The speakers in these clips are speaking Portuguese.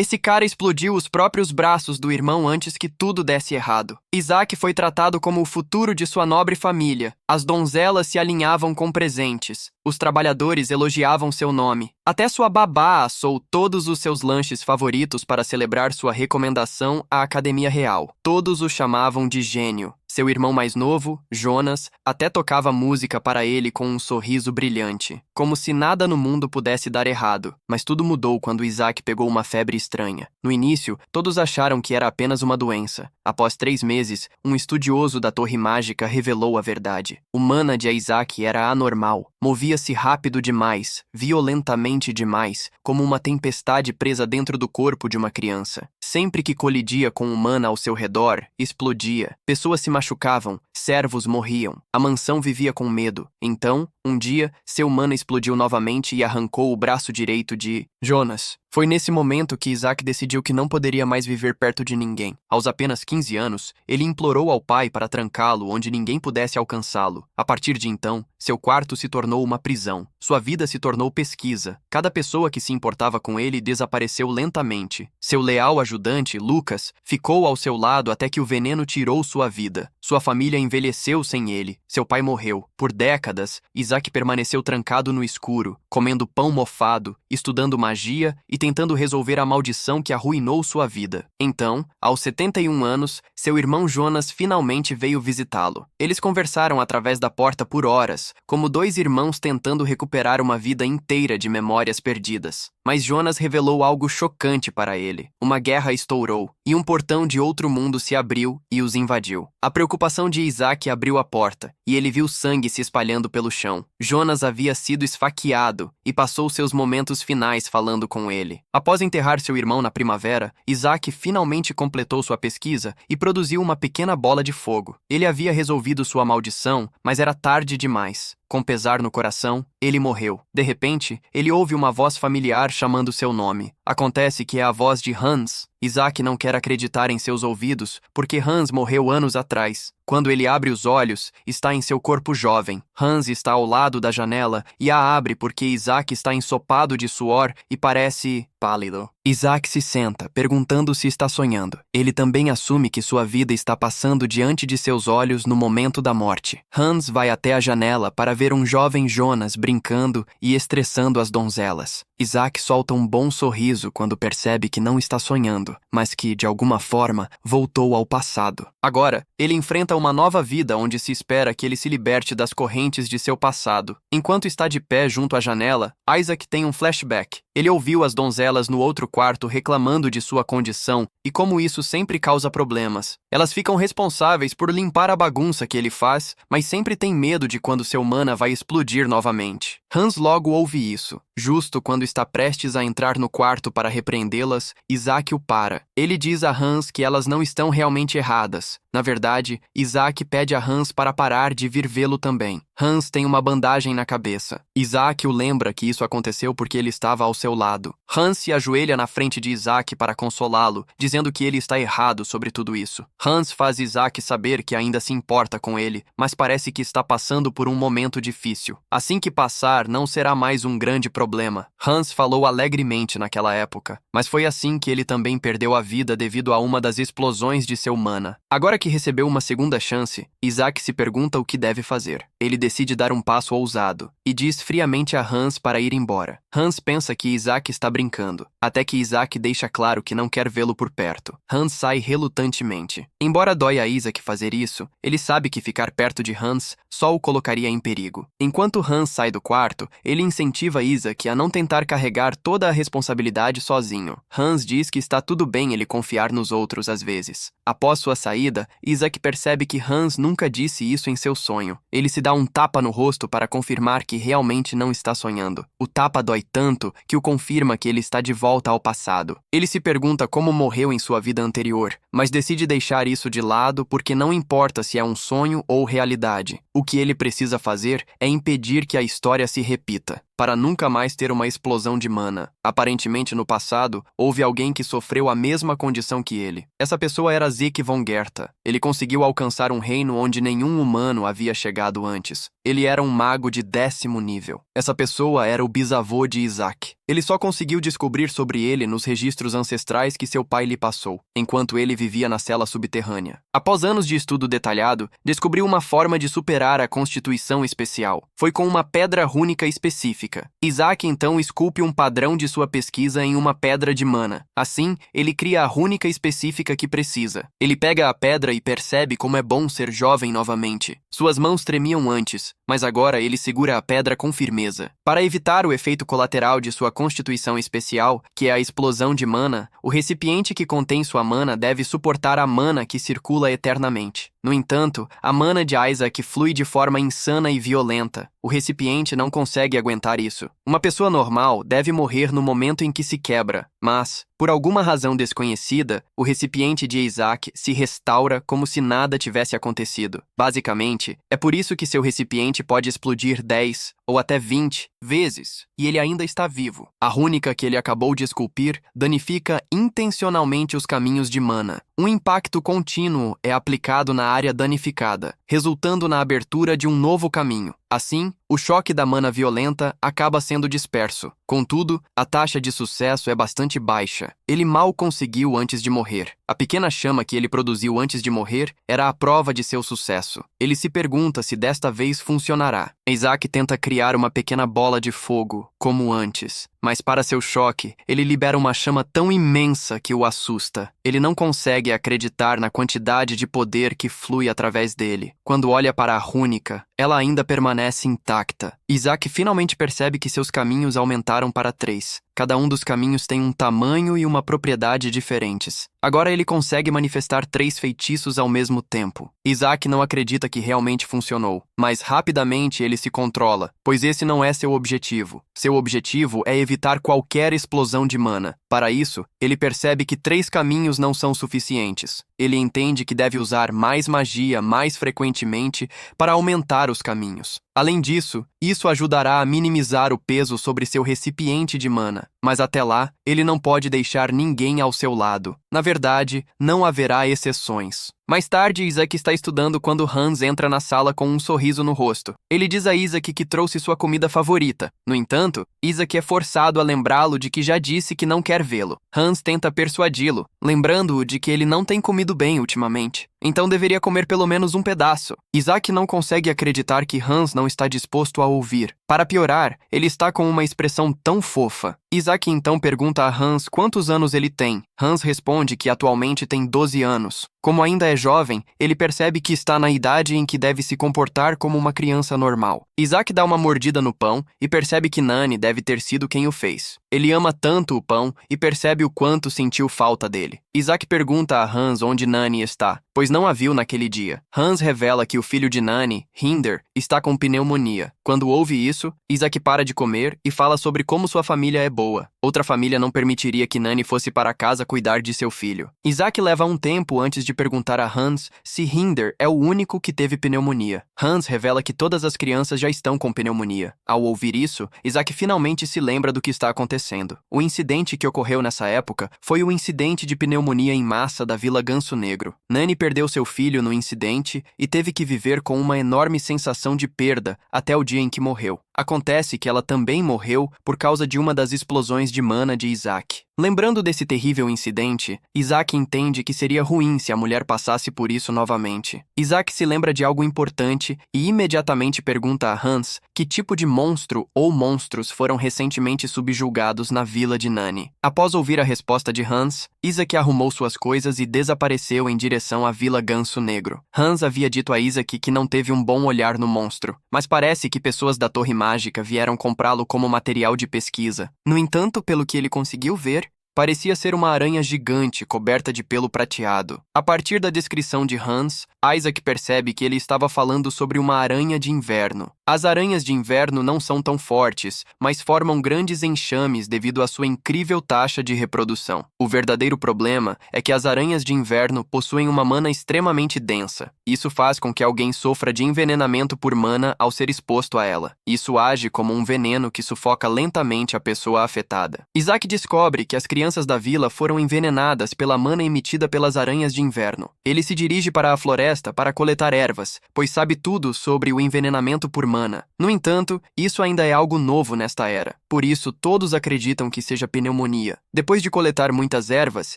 Esse cara explodiu os próprios braços do irmão antes que tudo desse errado. Isaac foi tratado como o futuro de sua nobre família. As donzelas se alinhavam com presentes. Os trabalhadores elogiavam seu nome. Até sua babá assou todos os seus lanches favoritos para celebrar sua recomendação à Academia Real. Todos o chamavam de gênio. Seu irmão mais novo, Jonas, até tocava música para ele com um sorriso brilhante, como se nada no mundo pudesse dar errado. Mas tudo mudou quando Isaac pegou uma febre estranha. No início, todos acharam que era apenas uma doença. Após 3 meses, um estudioso da Torre Mágica revelou a verdade. O mana de Isaac era anormal. Movia-se rápido demais, violentamente demais, como uma tempestade presa dentro do corpo de uma criança. Sempre que colidia com o mana ao seu redor, explodia. Pessoas se machucavam, servos morriam. A mansão vivia com medo. Então, um dia, seu mana explodiu novamente e arrancou o braço direito de Jonas. Foi nesse momento que Isaac decidiu que não poderia mais viver perto de ninguém. Aos apenas 15 anos, ele implorou ao pai para trancá-lo onde ninguém pudesse alcançá-lo. A partir de então, seu quarto se tornou uma prisão. Sua vida se tornou pesquisa. Cada pessoa que se importava com ele desapareceu lentamente. Seu leal ajudante, Lucas, ficou ao seu lado até que o veneno tirou sua vida. Sua família envelheceu sem ele. Seu pai morreu. Por décadas, Isaac permaneceu trancado no escuro, comendo pão mofado, estudando magia e tentando resolver a maldição que arruinou sua vida. Então, aos 71 anos, seu irmão Jonas finalmente veio visitá-lo. Eles conversaram através da porta por horas, como 2 irmãos tentando recuperar uma vida inteira de memórias perdidas. Mas Jonas revelou algo chocante para ele. Uma guerra estourou, e um portão de outro mundo se abriu e os invadiu. A preocupação de Isaac abriu a porta, e ele viu sangue se espalhando pelo chão. Jonas havia sido esfaqueado, e passou seus momentos finais falando com ele. Após enterrar seu irmão na primavera, Isaac finalmente completou sua pesquisa e produziu uma pequena bola de fogo. Ele havia resolvido sua maldição, mas era tarde demais. Com pesar no coração, ele morreu. De repente, ele ouve uma voz familiar chamando seu nome. Acontece que é a voz de Hans. Isaac não quer acreditar em seus ouvidos, porque Hans morreu anos atrás. Quando ele abre os olhos, está em seu corpo jovem. Hans está ao lado da janela e a abre porque Isaac está ensopado de suor e parece pálido. Isaac se senta, perguntando se está sonhando. Ele também assume que sua vida está passando diante de seus olhos no momento da morte. Hans vai até a janela para ver um jovem Jonas brincando e estressando as donzelas. Isaac solta um bom sorriso quando percebe que não está sonhando, mas que, de alguma forma, voltou ao passado. Agora, ele enfrenta uma nova vida onde se espera que ele se liberte das correntes de seu passado. Enquanto está de pé junto à janela, Isaac tem um flashback. Ele ouviu as donzelas no outro quarto reclamando de sua condição e como isso sempre causa problemas. Elas ficam responsáveis por limpar a bagunça que ele faz, mas sempre tem medo de quando seu mana vai explodir novamente. Hans logo ouve isso. Justo quando está prestes a entrar no quarto para repreendê-las, Isaac o para. Ele diz a Hans que elas não estão realmente erradas. Na verdade, Isaac pede a Hans para parar de vir vê-lo também. Hans tem uma bandagem na cabeça. Isaac o lembra que isso aconteceu porque ele estava ao seu lado. Hans se ajoelha na frente de Isaac para consolá-lo, dizendo que ele está errado sobre tudo isso. Hans faz Isaac saber que ainda se importa com ele, mas parece que está passando por um momento difícil. Assim que passar, não será mais um grande problema. Hans falou alegremente naquela época, mas foi assim que ele também perdeu a vida devido a uma das explosões de seu mana. Agora que recebeu uma segunda chance, Isaac se pergunta o que deve fazer. Ele decide dar um passo ousado e diz friamente a Hans para ir embora. Hans pensa que Isaac está brincando, até que Isaac deixa claro que não quer vê-lo por perto. Hans sai relutantemente. Embora dói a Isaac fazer isso, ele sabe que ficar perto de Hans só o colocaria em perigo. Enquanto Hans sai do quarto, ele incentiva Isaac a não tentar carregar toda a responsabilidade sozinho. Hans diz que está tudo bem ele confiar nos outros às vezes. Após sua saída, Isaac percebe que Hans nunca disse isso em seu sonho. Ele se dá um tapa no rosto para confirmar que realmente não está sonhando. O tapa dói tanto que o confirma que ele está de volta ao passado. Ele se pergunta como morreu em sua vida anterior, mas decide deixar isso de lado porque não importa se é um sonho ou realidade. O que ele precisa fazer é impedir que a história se repita. para nunca mais ter uma explosão de mana. Aparentemente, no passado, houve alguém que sofreu a mesma condição que ele. Essa pessoa era Zeke von Gertha. Ele conseguiu alcançar um reino onde nenhum humano havia chegado antes. Ele era um mago de 10º nível. Essa pessoa era o bisavô de Isaac. Ele só conseguiu descobrir sobre ele nos registros ancestrais que seu pai lhe passou, enquanto ele vivia na cela subterrânea. Após anos de estudo detalhado, descobriu uma forma de superar a constituição especial. Foi com uma pedra rúnica específica. Isaac então esculpe um padrão de sua pesquisa em uma pedra de mana. Assim, ele cria a rúnica específica que precisa. Ele pega a pedra e percebe como é bom ser jovem novamente. Suas mãos tremiam antes, mas agora ele segura a pedra com firmeza. Para evitar o efeito colateral de sua constituição especial, que é a explosão de mana, o recipiente que contém sua mana deve suportar a mana que circula eternamente. No entanto, a mana de Isaac flui de forma insana e violenta. O recipiente não consegue aguentar isso. Uma pessoa normal deve morrer no momento em que se quebra, mas, por alguma razão desconhecida, o recipiente de Isaac se restaura como se nada tivesse acontecido. Basicamente, é por isso que seu recipiente pode explodir 10 ou até 20 vezes, e ele ainda está vivo. A rúnica que ele acabou de esculpir danifica intencionalmente os caminhos de mana. Um impacto contínuo é aplicado na área danificada, resultando na abertura de um novo caminho. Assim, o choque da mana violenta acaba sendo disperso. Contudo, a taxa de sucesso é bastante baixa. Ele mal conseguiu antes de morrer. A pequena chama que ele produziu antes de morrer era a prova de seu sucesso. Ele se pergunta se desta vez funcionará. Isaac tenta criar uma pequena bola de fogo, como antes. Mas para seu choque, ele libera uma chama tão imensa que o assusta. Ele não consegue acreditar na quantidade de poder que flui através dele. Quando olha para a rúnica, ela ainda permanece intacta. Isaac finalmente percebe que seus caminhos aumentaram para 3. Cada um dos caminhos tem um tamanho e uma propriedade diferentes. Agora ele consegue manifestar 3 feitiços ao mesmo tempo. Isaac não acredita que realmente funcionou, mas rapidamente ele se controla, pois esse não é seu objetivo. Seu objetivo é evitar qualquer explosão de mana. Para isso, ele percebe que 3 caminhos não são suficientes. Ele entende que deve usar mais magia mais frequentemente para aumentar os caminhos. Além disso, isso ajudará a minimizar o peso sobre seu recipiente de mana. Mas até lá, ele não pode deixar ninguém ao seu lado. Na verdade, não haverá exceções. Mais tarde, Isaac está estudando quando Hans entra na sala com um sorriso no rosto. Ele diz a Isaac que trouxe sua comida favorita. No entanto, Isaac é forçado a lembrá-lo de que já disse que não quer vê-lo. Hans tenta persuadi-lo, lembrando-o de que ele não tem comido bem ultimamente. Então deveria comer pelo menos um pedaço. Isaac não consegue acreditar que Hans não está disposto a ouvir. Para piorar, ele está com uma expressão tão fofa. Isaac então pergunta a Hans quantos anos ele tem. Hans responde que atualmente tem 12 anos. Como ainda é jovem, ele percebe que está na idade em que deve se comportar como uma criança normal. Isaac dá uma mordida no pão e percebe que Nani deve ter sido quem o fez. Ele ama tanto o pão e percebe o quanto sentiu falta dele. Isaac pergunta a Hans onde Nani está, pois não a viu naquele dia. Hans revela que o filho de Nani, Hinder, está com pneumonia. Quando ouve isso, Isaac para de comer e fala sobre como sua família é boa. Outra família não permitiria que Nani fosse para casa cuidar de seu filho. Isaac leva um tempo antes de perguntar a Hans se Hinder é o único que teve pneumonia. Hans revela que todas as crianças já estão com pneumonia. Ao ouvir isso, Isaac finalmente se lembra do que está acontecendo. O incidente que ocorreu nessa época foi o incidente de pneumonia em massa da Vila Ganso Negro. Nani perdeu seu filho no incidente e teve que viver com uma enorme sensação de perda até o dia em que morreu. Acontece que ela também morreu por causa de uma das explosões de mana de Isaac. Lembrando desse terrível incidente, Isaac entende que seria ruim se a mulher passasse por isso novamente. Isaac se lembra de algo importante e imediatamente pergunta a Hans que tipo de monstro ou monstros foram recentemente subjugados na vila de Nani. Após ouvir a resposta de Hans, Isaac arrumou suas coisas e desapareceu em direção à Vila Ganso Negro. Hans havia dito a Isaac que não teve um bom olhar no monstro, mas parece que pessoas da Torre Mágica vieram comprá-lo como material de pesquisa. No entanto, pelo que ele conseguiu ver, parecia ser uma aranha gigante coberta de pelo prateado. A partir da descrição de Hans, Isaac percebe que ele estava falando sobre uma aranha de inverno. As aranhas de inverno não são tão fortes, mas formam grandes enxames devido à sua incrível taxa de reprodução. O verdadeiro problema é que as aranhas de inverno possuem uma mana extremamente densa. Isso faz com que alguém sofra de envenenamento por mana ao ser exposto a ela. Isso age como um veneno que sufoca lentamente a pessoa afetada. Isaac descobre que as crianças da vila foram envenenadas pela mana emitida pelas aranhas de inverno. Ele se dirige para a floresta para coletar ervas, pois sabe tudo sobre o envenenamento por mana. No entanto, isso ainda é algo novo nesta era. Por isso, todos acreditam que seja pneumonia. Depois de coletar muitas ervas,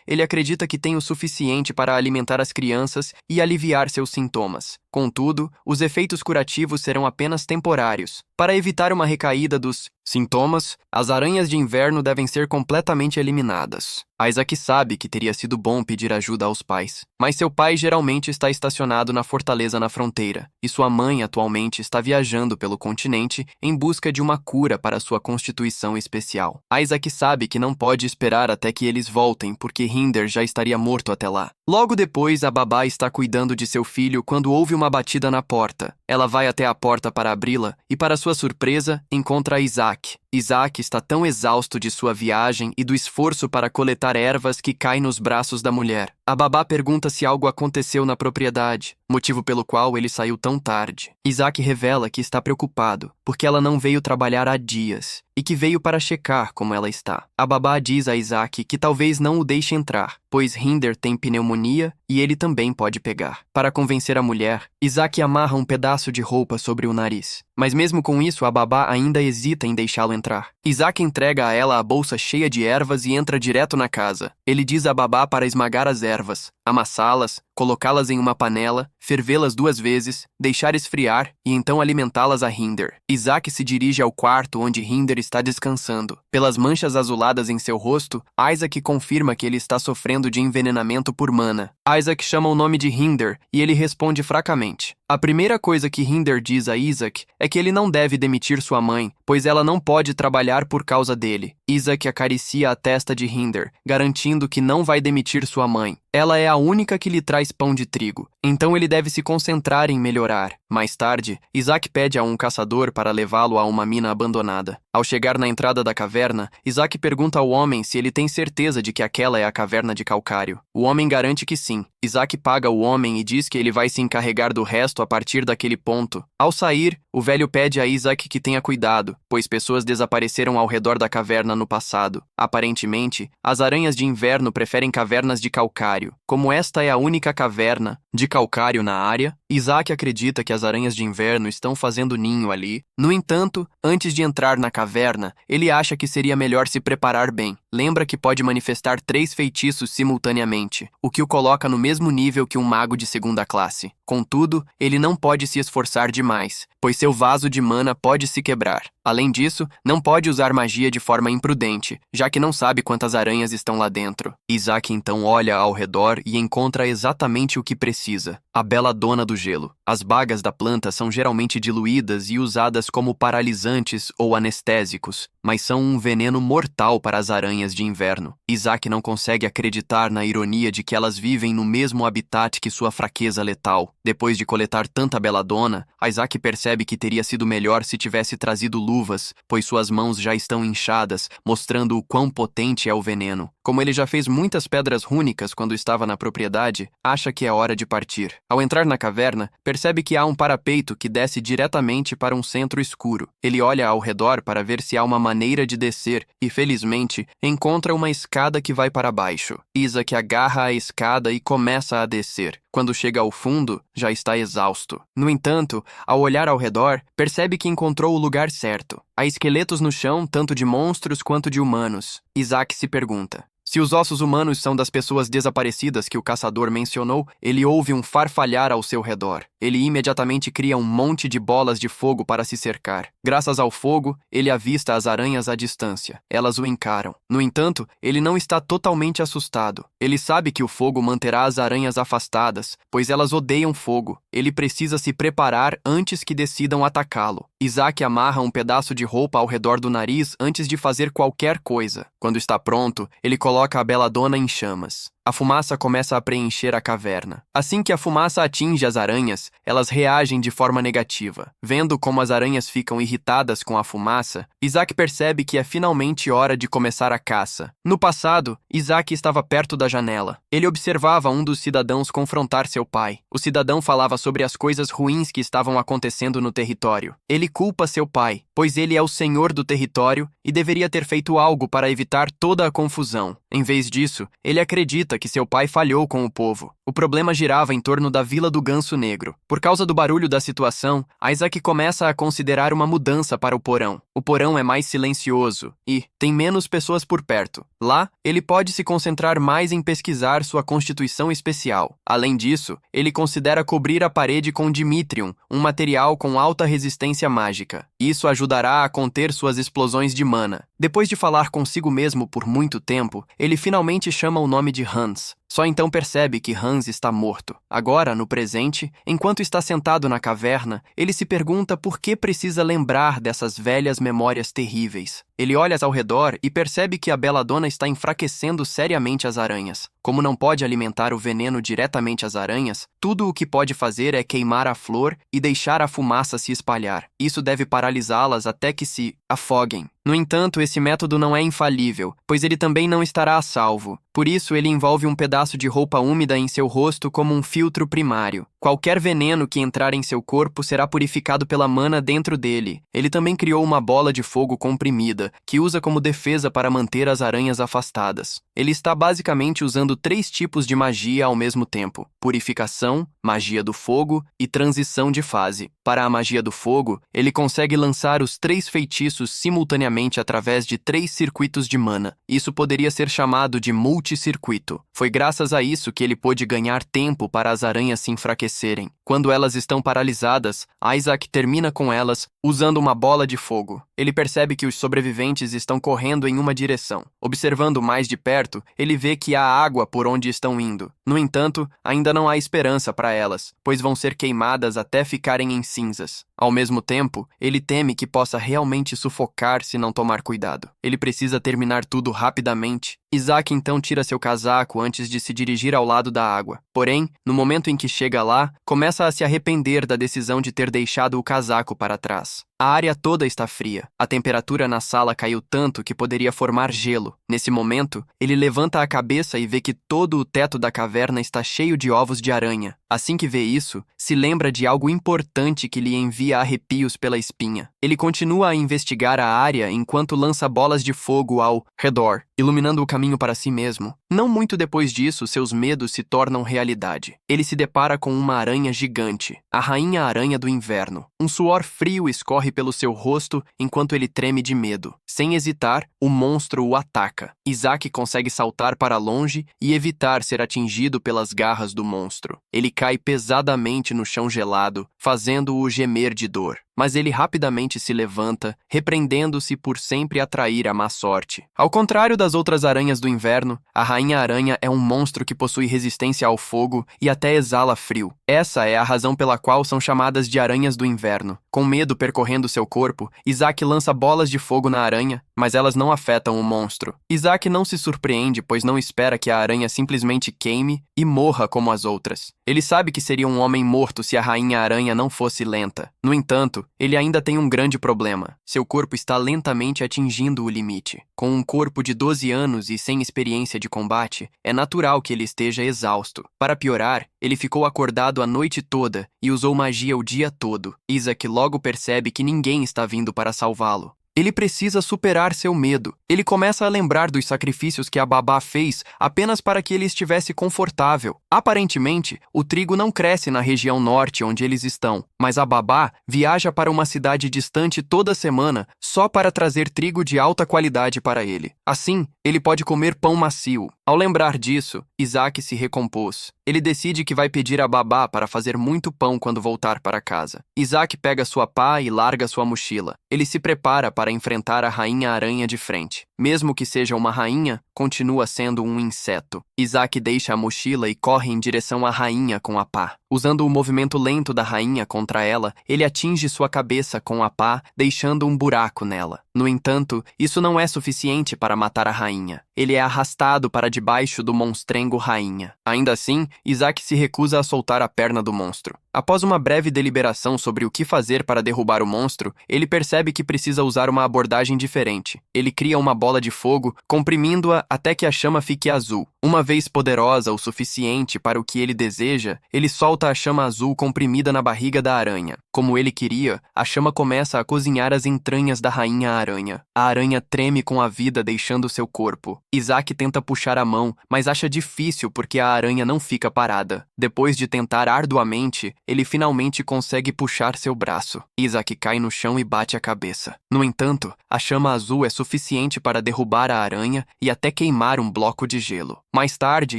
ele acredita que tem o suficiente para alimentar as crianças e aliviar seus sintomas. Contudo, os efeitos curativos serão apenas temporários. Para evitar uma recaída dos sintomas, as aranhas de inverno devem ser completamente eliminadas. Isaac sabe que teria sido bom pedir ajuda aos pais, mas seu pai geralmente está estacionado na fortaleza na fronteira, e sua mãe atualmente está viajando pelo continente em busca de uma cura para sua constituição especial. Isaac sabe que não pode esperar até que eles voltem, porque Hinder já estaria morto até lá. Logo depois, a babá está cuidando de seu filho quando ouve uma batida na porta. Ela vai até a porta para abri-la e, para sua surpresa, encontra Isaac. Isaac está tão exausto de sua viagem e do esforço para coletar ervas que cai nos braços da mulher. A babá pergunta se algo aconteceu na propriedade, motivo pelo qual ele saiu tão tarde. Isaac revela que está preocupado, porque ela não veio trabalhar há dias, e que veio para checar como ela está. A babá diz a Isaac que talvez não o deixe entrar, pois Hinder tem pneumonia e ele também pode pegar. Para convencer a mulher, Isaac amarra um pedaço de roupa sobre o nariz. Mas mesmo com isso, a babá ainda hesita em deixá-lo entrar. Isaac entrega a ela a bolsa cheia de ervas e entra direto na casa. Ele diz à babá para esmagar as ervas, amassá-las, colocá-las em uma panela, fervê-las 2 vezes, deixar esfriar e então alimentá-las a Hinder. Isaac se dirige ao quarto onde Hinder está descansando. Pelas manchas azuladas em seu rosto, Isaac confirma que ele está sofrendo de envenenamento por mana. Isaac chama o nome de Hinder e ele responde fracamente. A primeira coisa que Hinder diz a Isaac é que ele não deve demitir sua mãe, pois ela não pode trabalhar por causa dele. Isaac acaricia a testa de Hinder, garantindo que não vai demitir sua mãe. Ela é a única que lhe traz pão de trigo, então ele deve se concentrar em melhorar. Mais tarde, Isaac pede a um caçador para levá-lo a uma mina abandonada. Ao chegar na entrada da caverna, Isaac pergunta ao homem se ele tem certeza de que aquela é a caverna de calcário. O homem garante que sim. Isaac paga o homem e diz que ele vai se encarregar do resto a partir daquele ponto. Ao sair, o velho pede a Isaac que tenha cuidado, pois pessoas desapareceram ao redor da caverna no passado. Aparentemente, as aranhas de inverno preferem cavernas de calcário. Como esta é a única caverna de calcário na área, Isaac acredita que as aranhas de inverno estão fazendo ninho ali. No entanto, antes de entrar na caverna, ele acha que seria melhor se preparar bem. Lembra que pode manifestar 3 feitiços simultaneamente, o que o coloca no mesmo nível que um mago de 2ª classe. Contudo, ele não pode se esforçar demais, pois seu vaso de mana pode se quebrar. Além disso, não pode usar magia de forma imprudente, já que não sabe quantas aranhas estão lá dentro. Isaac então olha ao redor e encontra exatamente o que precisa: a beladona do gelo. As bagas da planta são geralmente diluídas e usadas como paralisantes ou anestésicos, mas são um veneno mortal para as aranhas de inverno. Isaac não consegue acreditar na ironia de que elas vivem no mesmo habitat que sua fraqueza letal. Depois de coletar tanta beladona, Isaac percebe que teria sido melhor se tivesse trazido luvas, pois suas mãos já estão inchadas, mostrando o quão potente é o veneno. Como ele já fez muitas pedras rúnicas quando estava na propriedade, acha que é hora de partir. Ao entrar na caverna, percebe que há um parapeito que desce diretamente para um centro escuro. Ele olha ao redor para ver se há uma maneira de descer e, felizmente, encontra uma escada que vai para baixo. Isaac agarra a escada e começa a descer. Quando chega ao fundo, já está exausto. No entanto, ao olhar ao redor, percebe que encontrou o lugar certo. Há esqueletos no chão, tanto de monstros quanto de humanos. Isaac se pergunta: se os ossos humanos são das pessoas desaparecidas que o caçador mencionou, ele ouve um farfalhar ao seu redor. Ele imediatamente cria um monte de bolas de fogo para se cercar. Graças ao fogo, ele avista as aranhas à distância. Elas o encaram. No entanto, ele não está totalmente assustado. Ele sabe que o fogo manterá as aranhas afastadas, pois elas odeiam fogo. Ele precisa se preparar antes que decidam atacá-lo. Isaac amarra um pedaço de roupa ao redor do nariz antes de fazer qualquer coisa. Quando está pronto, ele coloca a beladona em chamas. A fumaça começa a preencher a caverna. Assim que a fumaça atinge as aranhas, elas reagem de forma negativa. Vendo como as aranhas ficam irritadas com a fumaça, Isaac percebe que é finalmente hora de começar a caça. No passado, Isaac estava perto da janela. Ele observava um dos cidadãos confrontar seu pai. O cidadão falava sobre as coisas ruins que estavam acontecendo no território. Ele culpa seu pai, pois ele é o senhor do território e deveria ter feito algo para evitar toda a confusão. Em vez disso, ele acredita que seu pai falhou com o povo. O problema girava em torno da Vila do Ganso Negro. Por causa do barulho da situação, Isaac começa a considerar uma mudança para o porão. O porão é mais silencioso e tem menos pessoas por perto. Lá, ele pode se concentrar mais em pesquisar sua constituição especial. Além disso, ele considera cobrir a parede com Dimitrium, um material com alta resistência mágica. Isso ajudará a conter suas explosões de mana. Depois de falar consigo mesmo por muito tempo, ele finalmente chama o nome de Hans. Só então percebe que Hans está morto. Agora, no presente, enquanto está sentado na caverna, ele se pergunta por que precisa lembrar dessas velhas memórias terríveis. Ele olha ao redor e percebe que a beladona está enfraquecendo seriamente as aranhas. Como não pode alimentar o veneno diretamente às aranhas, tudo o que pode fazer é queimar a flor e deixar a fumaça se espalhar. Isso deve paralisá-las até que se afoguem. No entanto, esse método não é infalível, pois ele também não estará a salvo. Por isso, ele envolve um pedaço de roupa úmida em seu rosto como um filtro primário. Qualquer veneno que entrar em seu corpo será purificado pela mana dentro dele. Ele também criou uma bola de fogo comprimida, que usa como defesa para manter as aranhas afastadas. Ele está basicamente usando 3 tipos de magia ao mesmo tempo: purificação, magia do fogo e transição de fase. Para a magia do fogo, ele consegue lançar os 3 feitiços simultaneamente através de 3 circuitos de mana. Isso poderia ser chamado de multicircuito. Foi graças a isso que ele pôde ganhar tempo para as aranhas se enfraquecerem. Quando elas estão paralisadas, Isaac termina com elas usando uma bola de fogo. Ele percebe que os sobreviventes estão correndo em uma direção. Observando mais de perto, ele vê que há água por onde estão indo. No entanto, ainda não há esperança para elas, pois vão ser queimadas até ficarem em cinzas. Ao mesmo tempo, ele teme que possa realmente sufocar se não tomar cuidado. Ele precisa terminar tudo rapidamente. Isaac então tira seu casaco antes de se dirigir ao lado da água. Porém, no momento em que chega lá, começa a se arrepender da decisão de ter deixado o casaco para trás. A área toda está fria. A temperatura na sala caiu tanto que poderia formar gelo. Nesse momento, ele levanta a cabeça e vê que todo o teto da caverna está cheio de ovos de aranha. Assim que vê isso, se lembra de algo importante que lhe envia arrepios pela espinha. Ele continua a investigar a área enquanto lança bolas de fogo ao redor, iluminando o caminho para si mesmo. Não muito depois disso, seus medos se tornam realidade. Ele se depara com uma aranha gigante, a rainha aranha do inverno. Um suor frio escorre pelo seu rosto enquanto ele treme de medo. Sem hesitar, o monstro o ataca. Isaac consegue saltar para longe e evitar ser atingido pelas garras do monstro. Ele cai pesadamente no chão gelado, fazendo-o gemer de dor. Mas ele rapidamente se levanta, repreendendo-se por sempre atrair a má sorte. Ao contrário das outras aranhas do inverno, a rainha-aranha é um monstro que possui resistência ao fogo e até exala frio. Essa é a razão pela qual são chamadas de aranhas do inverno. Com medo percorrendo seu corpo, Isaac lança bolas de fogo na aranha, mas elas não afetam o monstro. Isaac não se surpreende, pois não espera que a aranha simplesmente queime e morra como as outras. Ele sabe que seria um homem morto se a rainha-aranha não fosse lenta. No entanto, ele ainda tem um grande problema. Seu corpo está lentamente atingindo o limite. Com um corpo de 12 anos e sem experiência de combate, é natural que ele esteja exausto. Para piorar, ele ficou acordado a noite toda e usou magia o dia todo. Isaac logo percebe que ninguém está vindo para salvá-lo. Ele precisa superar seu medo. Ele começa a lembrar dos sacrifícios que a babá fez apenas para que ele estivesse confortável. Aparentemente, o trigo não cresce na região norte onde eles estão, mas a babá viaja para uma cidade distante toda semana só para trazer trigo de alta qualidade para ele. Assim, ele pode comer pão macio. Ao lembrar disso, Isaac se recompôs. Ele decide que vai pedir a babá para fazer muito pão quando voltar para casa. Isaac pega sua pá e larga sua mochila. Ele se prepara para enfrentar a rainha-aranha de frente. Mesmo que seja uma rainha, continua sendo um inseto. Isaac deixa a mochila e corre em direção à rainha com a pá. Usando o movimento lento da rainha contra ela, ele atinge sua cabeça com a pá, deixando um buraco nela. No entanto, isso não é suficiente para matar a rainha. ele é arrastado para debaixo do monstrengo rainha. Ainda assim, Isaac se recusa a soltar a perna do monstro. Após uma breve deliberação sobre o que fazer para derrubar o monstro, ele percebe que precisa usar uma abordagem diferente. Ele cria uma bola de fogo, comprimindo-a até que a chama fique azul. Uma vez poderosa o suficiente para o que ele deseja, ele solta a chama azul comprimida na barriga da aranha. Como ele queria, a chama começa a cozinhar as entranhas da rainha aranha. A aranha treme com a vida deixando seu corpo. Isaac tenta puxar a mão, mas acha difícil porque a aranha não fica parada. Depois de tentar arduamente, ele finalmente consegue puxar seu braço. Isaac cai no chão e bate a cabeça. No entanto, a chama azul é suficiente para derrubar a aranha e até queimar um bloco de gelo. Mais tarde,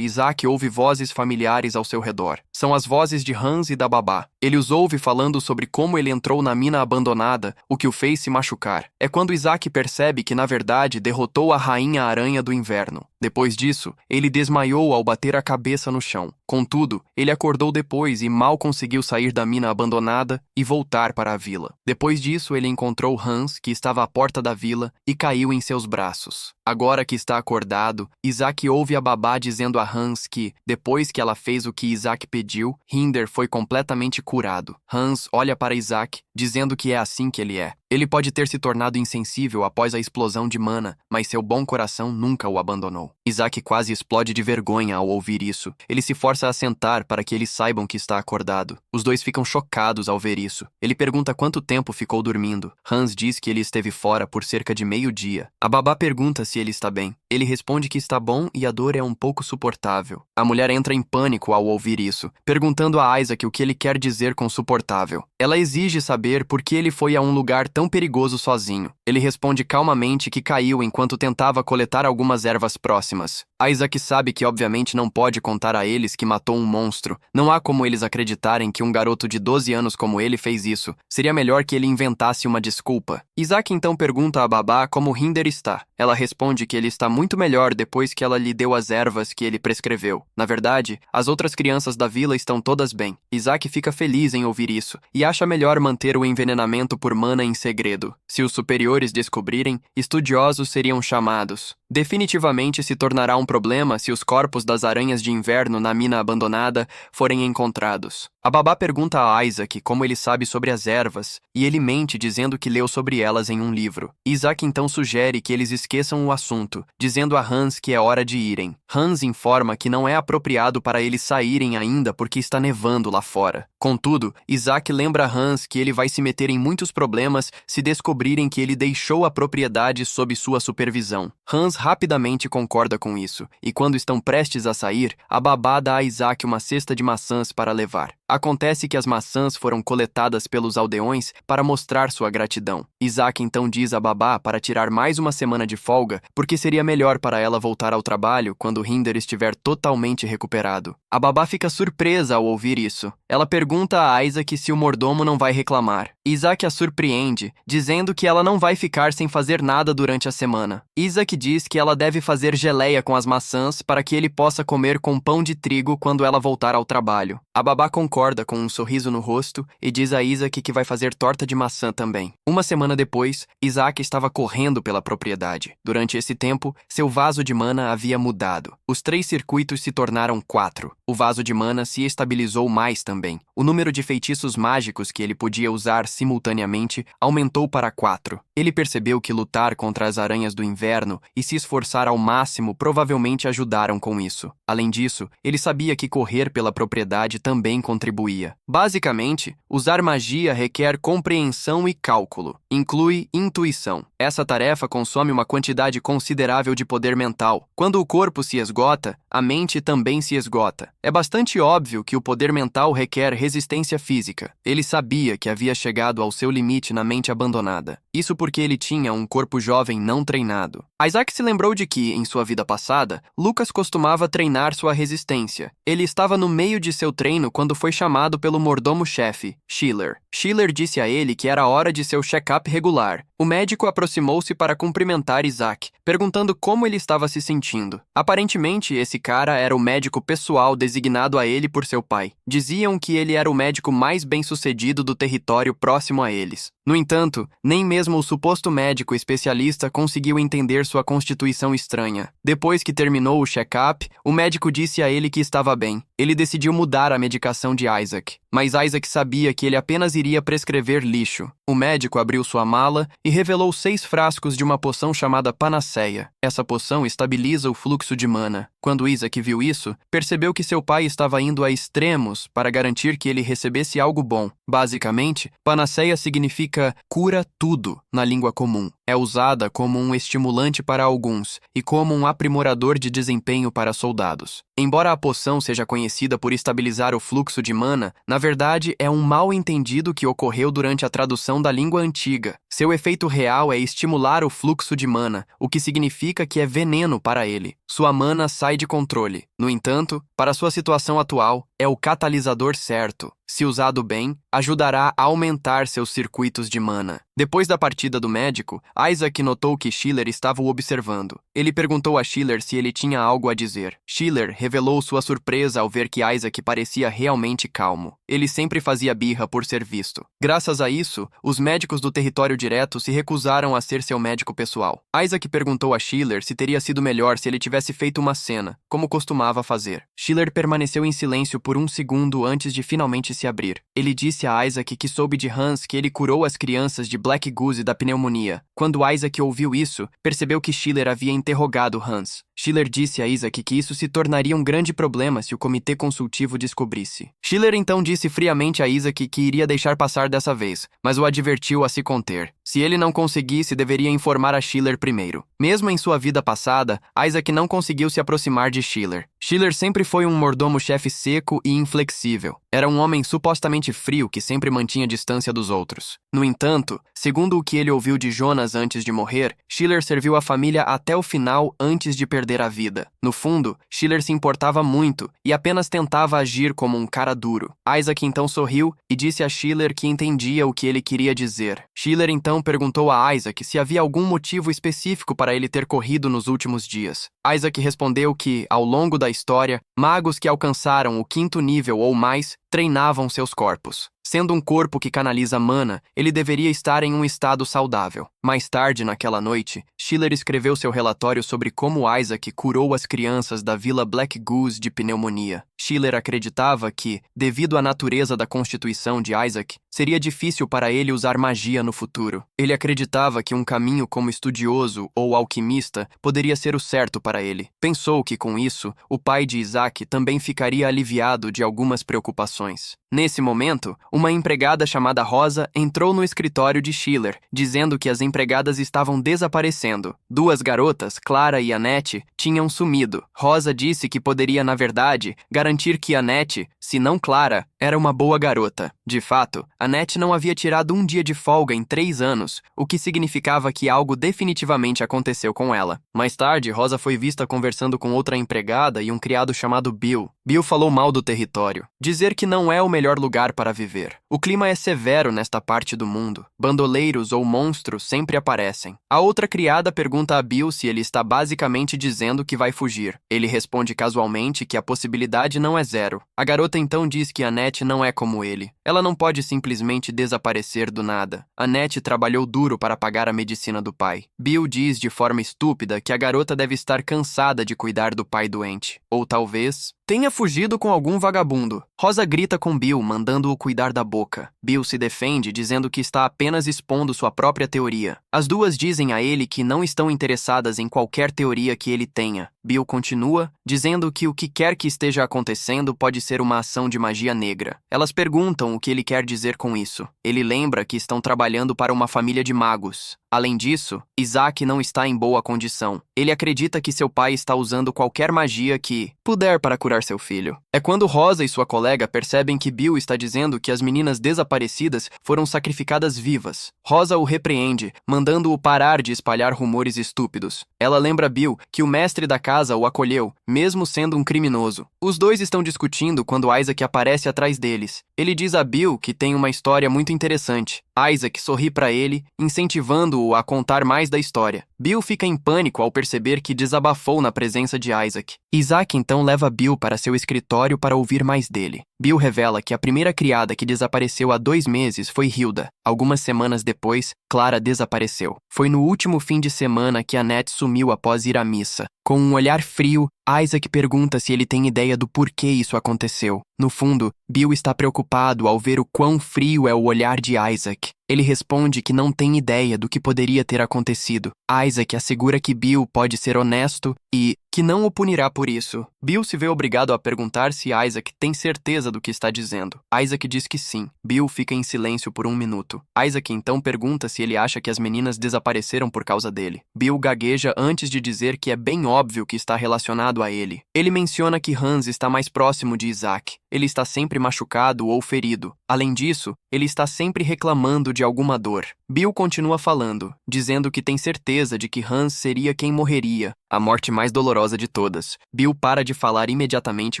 Isaac ouve vozes familiares ao seu redor. São as vozes de Hans e da babá. Ele os ouve falando sobre como ele entrou na mina abandonada, o que o fez se machucar. É quando Isaac percebe que, na verdade, derrotou a rainha aranha do inverno. Depois disso, ele desmaiou ao bater a cabeça no chão. Contudo, ele acordou depois e mal conseguiu sair da mina abandonada e voltar para a vila. Depois disso, ele encontrou Hans, que estava à porta da vila, e caiu em seus braços. Agora que está acordado, Isaac ouve a babá dizendo a Hans que, depois que ela fez o que Isaac pediu, Hinder foi completamente curado. Hans olha para Isaac, dizendo que é assim que ele é. Ele pode ter se tornado insensível após a explosão de mana, mas seu bom coração nunca o abandonou. Isaac quase explode de vergonha ao ouvir isso. Ele se força a sentar para que eles saibam que está acordado. Os dois ficam chocados ao ver isso. Ele pergunta quanto tempo ficou dormindo. Hans diz que ele esteve fora por cerca de meio-dia. A babá pergunta se ele está bem. Ele responde que está bom e a dor é um pouco suportável. A mulher entra em pânico ao ouvir isso, perguntando a Isaac o que ele quer dizer com suportável. Ela exige saber por que ele foi a um lugar tão perigoso sozinho. Ele responde calmamente que caiu enquanto tentava coletar algumas ervas próximas. Isaac sabe que obviamente não pode contar a eles que matou um monstro. Não há como eles acreditarem que um garoto de 12 anos como ele fez isso. Seria melhor que ele inventasse uma desculpa. Isaac então pergunta à babá como Hinder está. Ela responde que ele está muito melhor depois que ela lhe deu as ervas que ele prescreveu. Na verdade, as outras crianças da vila estão todas bem. Isaac fica feliz em ouvir isso e acha melhor manter o envenenamento por mana em segredo. Se os superiores descobrirem, estudiosos seriam chamados. Definitivamente se tornará um problema se os corpos das aranhas de inverno na mina abandonada forem encontrados. A babá pergunta a Isaac como ele sabe sobre as ervas, e ele mente dizendo que leu sobre elas em um livro. Isaac então sugere que eles esqueçam o assunto, dizendo a Hans que é hora de irem. Hans informa que não é apropriado para eles saírem ainda porque está nevando lá fora. Contudo, Isaac lembra a Hans que ele vai se meter em muitos problemas se descobrirem que ele deixou a propriedade sob sua supervisão. Hans rapidamente concorda com isso, e quando estão prestes a sair, a babá dá a Isaac uma cesta de maçãs para levar. Acontece que as maçãs foram coletadas pelos aldeões para mostrar sua gratidão. Isaac então diz à babá para tirar mais uma semana de folga, porque seria melhor para ela voltar ao trabalho quando Hinder estiver totalmente recuperado. A babá fica surpresa ao ouvir isso. Ela pergunta a Isaac se o mordomo não vai reclamar. Isaac a surpreende, dizendo que ela não vai ficar sem fazer nada durante a semana. Isaac diz que ela deve fazer geleia com as maçãs para que ele possa comer com pão de trigo quando ela voltar ao trabalho. A babá concorda com um sorriso no rosto e diz a Isaac que vai fazer torta de maçã também. Uma semana depois, Isaac estava correndo pela propriedade. Durante esse tempo, seu vaso de mana havia mudado. Os 3 circuitos se tornaram 4. O vaso de mana se estabilizou mais também. O número de feitiços mágicos que ele podia usar simultaneamente aumentou para 4. Ele percebeu que lutar contra as aranhas do inverno e se esforçar ao máximo provavelmente ajudaram com isso. Além disso, ele sabia que correr pela propriedade também contribuía. Basicamente, usar magia requer compreensão e cálculo. Inclui intuição. Essa tarefa consome uma quantidade considerável de poder mental. Quando o corpo se esgota, a mente também se esgota. É bastante óbvio que o poder mental requer resistência física. Ele sabia que havia chegado ao seu limite na mente abandonada. Isso porque ele tinha um corpo jovem não treinado. Isaac se lembrou de que, em sua vida passada, Lucas costumava treinar sua resistência. Ele estava no meio de seu treino quando foi chamado pelo mordomo-chefe, Schiller. Schiller disse a ele que era hora de seu check-up regular. O médico aproximou-se para cumprimentar Isaac, perguntando como ele estava se sentindo. Aparentemente, esse cara era o médico pessoal designado a ele por seu pai. Diziam que ele era o médico mais bem-sucedido do território próximo a eles. No entanto, nem mesmo o suposto médico especialista conseguiu entender sua constituição estranha. Depois que terminou o check-up, o médico disse a ele que estava bem. Ele decidiu mudar a medicação de Isaac, mas Isaac sabia que ele apenas iria prescrever lixo. O médico abriu sua mala e revelou 6 frascos de uma poção chamada Panaceia. Essa poção estabiliza o fluxo de mana. Quando Isaac viu isso, percebeu que seu pai estava indo a extremos para garantir que ele recebesse algo bom. Basicamente, Panaceia significa cura tudo na língua comum. É usada como um estimulante para alguns e como um aprimorador de desempenho para soldados. Embora a poção seja conhecida por estabilizar o fluxo de mana, na verdade é um mal-entendido que ocorreu durante a tradução da língua antiga. Seu efeito real é estimular o fluxo de mana, o que significa que é veneno para ele. Sua mana sai de controle. No entanto, para sua situação atual, é o catalisador certo. Se usado bem, ajudará a aumentar seus circuitos de mana. Depois da partida do médico, Isaac notou que Schiller estava o observando. Ele perguntou a Schiller se ele tinha algo a dizer. Schiller revelou sua surpresa ao ver que Isaac parecia realmente calmo. Ele sempre fazia birra por ser visto. Graças a isso, os médicos do território direto se recusaram a ser seu médico pessoal. Isaac perguntou a Schiller se teria sido melhor se ele tivesse feito uma cena, como costumava fazer. Schiller permaneceu em silêncio por um segundo antes de finalmente se abrir. Ele disse a Isaac que soube de Hans que ele curou as crianças de Black Goose da pneumonia. Quando Isaac ouviu isso, percebeu que Schiller havia interrogado Hans. Schiller disse a Isaac que isso se tornaria um grande problema se o comitê consultivo descobrisse. Schiller então disse friamente a Isaac que iria deixar passar dessa vez, mas o advertiu a se conter. Se ele não conseguisse, deveria informar a Schiller primeiro. Mesmo em sua vida passada, Isaac não conseguiu se aproximar de Schiller. Schiller sempre foi um mordomo-chefe seco e inflexível. Era um homem supostamente frio que sempre mantinha distância dos outros. No entanto, segundo o que ele ouviu de Jonas antes de morrer, Schiller serviu a família até o final antes de perder a vida. No fundo, Schiller se importava muito e apenas tentava agir como um cara duro. Isaac então sorriu e disse a Schiller que entendia o que ele queria dizer. Schiller então perguntou a Isaac se havia algum motivo específico para ele ter corrido nos últimos dias. Isaac respondeu que, ao longo da história, magos que alcançaram o 5º nível ou mais treinavam seus corpos. Sendo um corpo que canaliza mana, ele deveria estar em um estado saudável. Mais tarde, naquela noite, Schiller escreveu seu relatório sobre como Isaac curou as crianças da Vila Black Goose de pneumonia. Schiller acreditava que, devido à natureza da constituição de Isaac, seria difícil para ele usar magia no futuro. Ele acreditava que um caminho como estudioso ou alquimista poderia ser o certo para ele. Pensou que, com isso, o pai de Isaac também ficaria aliviado de algumas preocupações. Nesse momento, uma empregada chamada Rosa entrou no escritório de Schiller, dizendo que as empregadas estavam desaparecendo. 2 garotas, Clara e Annette, tinham sumido. Rosa disse que poderia, na verdade, garantir que Annette, se não Clara, era uma boa garota. De fato, Annette não havia tirado um dia de folga em 3 anos, o que significava que algo definitivamente aconteceu com ela. Mais tarde, Rosa foi vista conversando com outra empregada e um criado chamado Bill. Bill falou mal do território. Dizer que não é o melhor lugar para viver. O clima é severo nesta parte do mundo. Bandoleiros ou monstros sempre aparecem. A outra criada pergunta a Bill se ele está basicamente dizendo que vai fugir. Ele responde casualmente que a possibilidade não é 0. A garota então diz que Annette não é como ele. Ela não pode simplesmente desaparecer do nada. Annette trabalhou duro para pagar a medicina do pai. Bill diz de forma estúpida que a garota deve estar cansada de cuidar do pai doente. Ou talvez tenha fugido com algum vagabundo. Rosa grita com Bill, mandando-o cuidar da boca. Bill se defende, dizendo que está apenas expondo sua própria teoria. As duas dizem a ele que não estão interessadas em qualquer teoria que ele tenha. Bill continua, dizendo que o que quer que esteja acontecendo pode ser uma ação de magia negra. Elas perguntam o que ele quer dizer com isso. Ele lembra que estão trabalhando para uma família de magos. Além disso, Isaac não está em boa condição. Ele acredita que seu pai está usando qualquer magia que puder para curar seu filho. É quando Rosa e sua colega percebem que Bill está dizendo que as meninas desaparecidas foram sacrificadas vivas. Rosa o repreende, mandando-o parar de espalhar rumores estúpidos. Ela lembra Bill que o mestre da casa o acolheu, mesmo sendo um criminoso. Os dois estão discutindo quando Isaac aparece atrás deles. Ele diz a Bill que tem uma história muito interessante. Isaac sorri para ele, incentivando-o a contar mais da história. Bill fica em pânico ao perceber que desabafou na presença de Isaac. Isaac então leva Bill para seu escritório para ouvir mais dele. Bill revela que a primeira criada que desapareceu há 2 meses foi Hilda. Algumas semanas depois, Clara desapareceu. Foi no último fim de semana que Annette sumiu após ir à missa. Com um olhar frio, Isaac pergunta se ele tem ideia do porquê isso aconteceu. No fundo, Bill está preocupado ao ver o quão frio é o olhar de Isaac. Ele responde que não tem ideia do que poderia ter acontecido. Isaac assegura que Bill pode ser honesto e que não o punirá por isso. Bill se vê obrigado a perguntar se Isaac tem certeza do que está dizendo. Isaac diz que sim. Bill fica em silêncio por 1 minuto. Isaac então pergunta se ele acha que as meninas desapareceram por causa dele. Bill gagueja antes de dizer que é bem óbvio que está relacionado a ele. Ele menciona que Hans está mais próximo de Isaac. Ele está sempre machucado ou ferido. Além disso, ele está sempre reclamando de alguma dor. Bill continua falando, dizendo que tem certeza de que Hans seria quem morreria, a morte mais dolorosa de todas. Bill para de falar imediatamente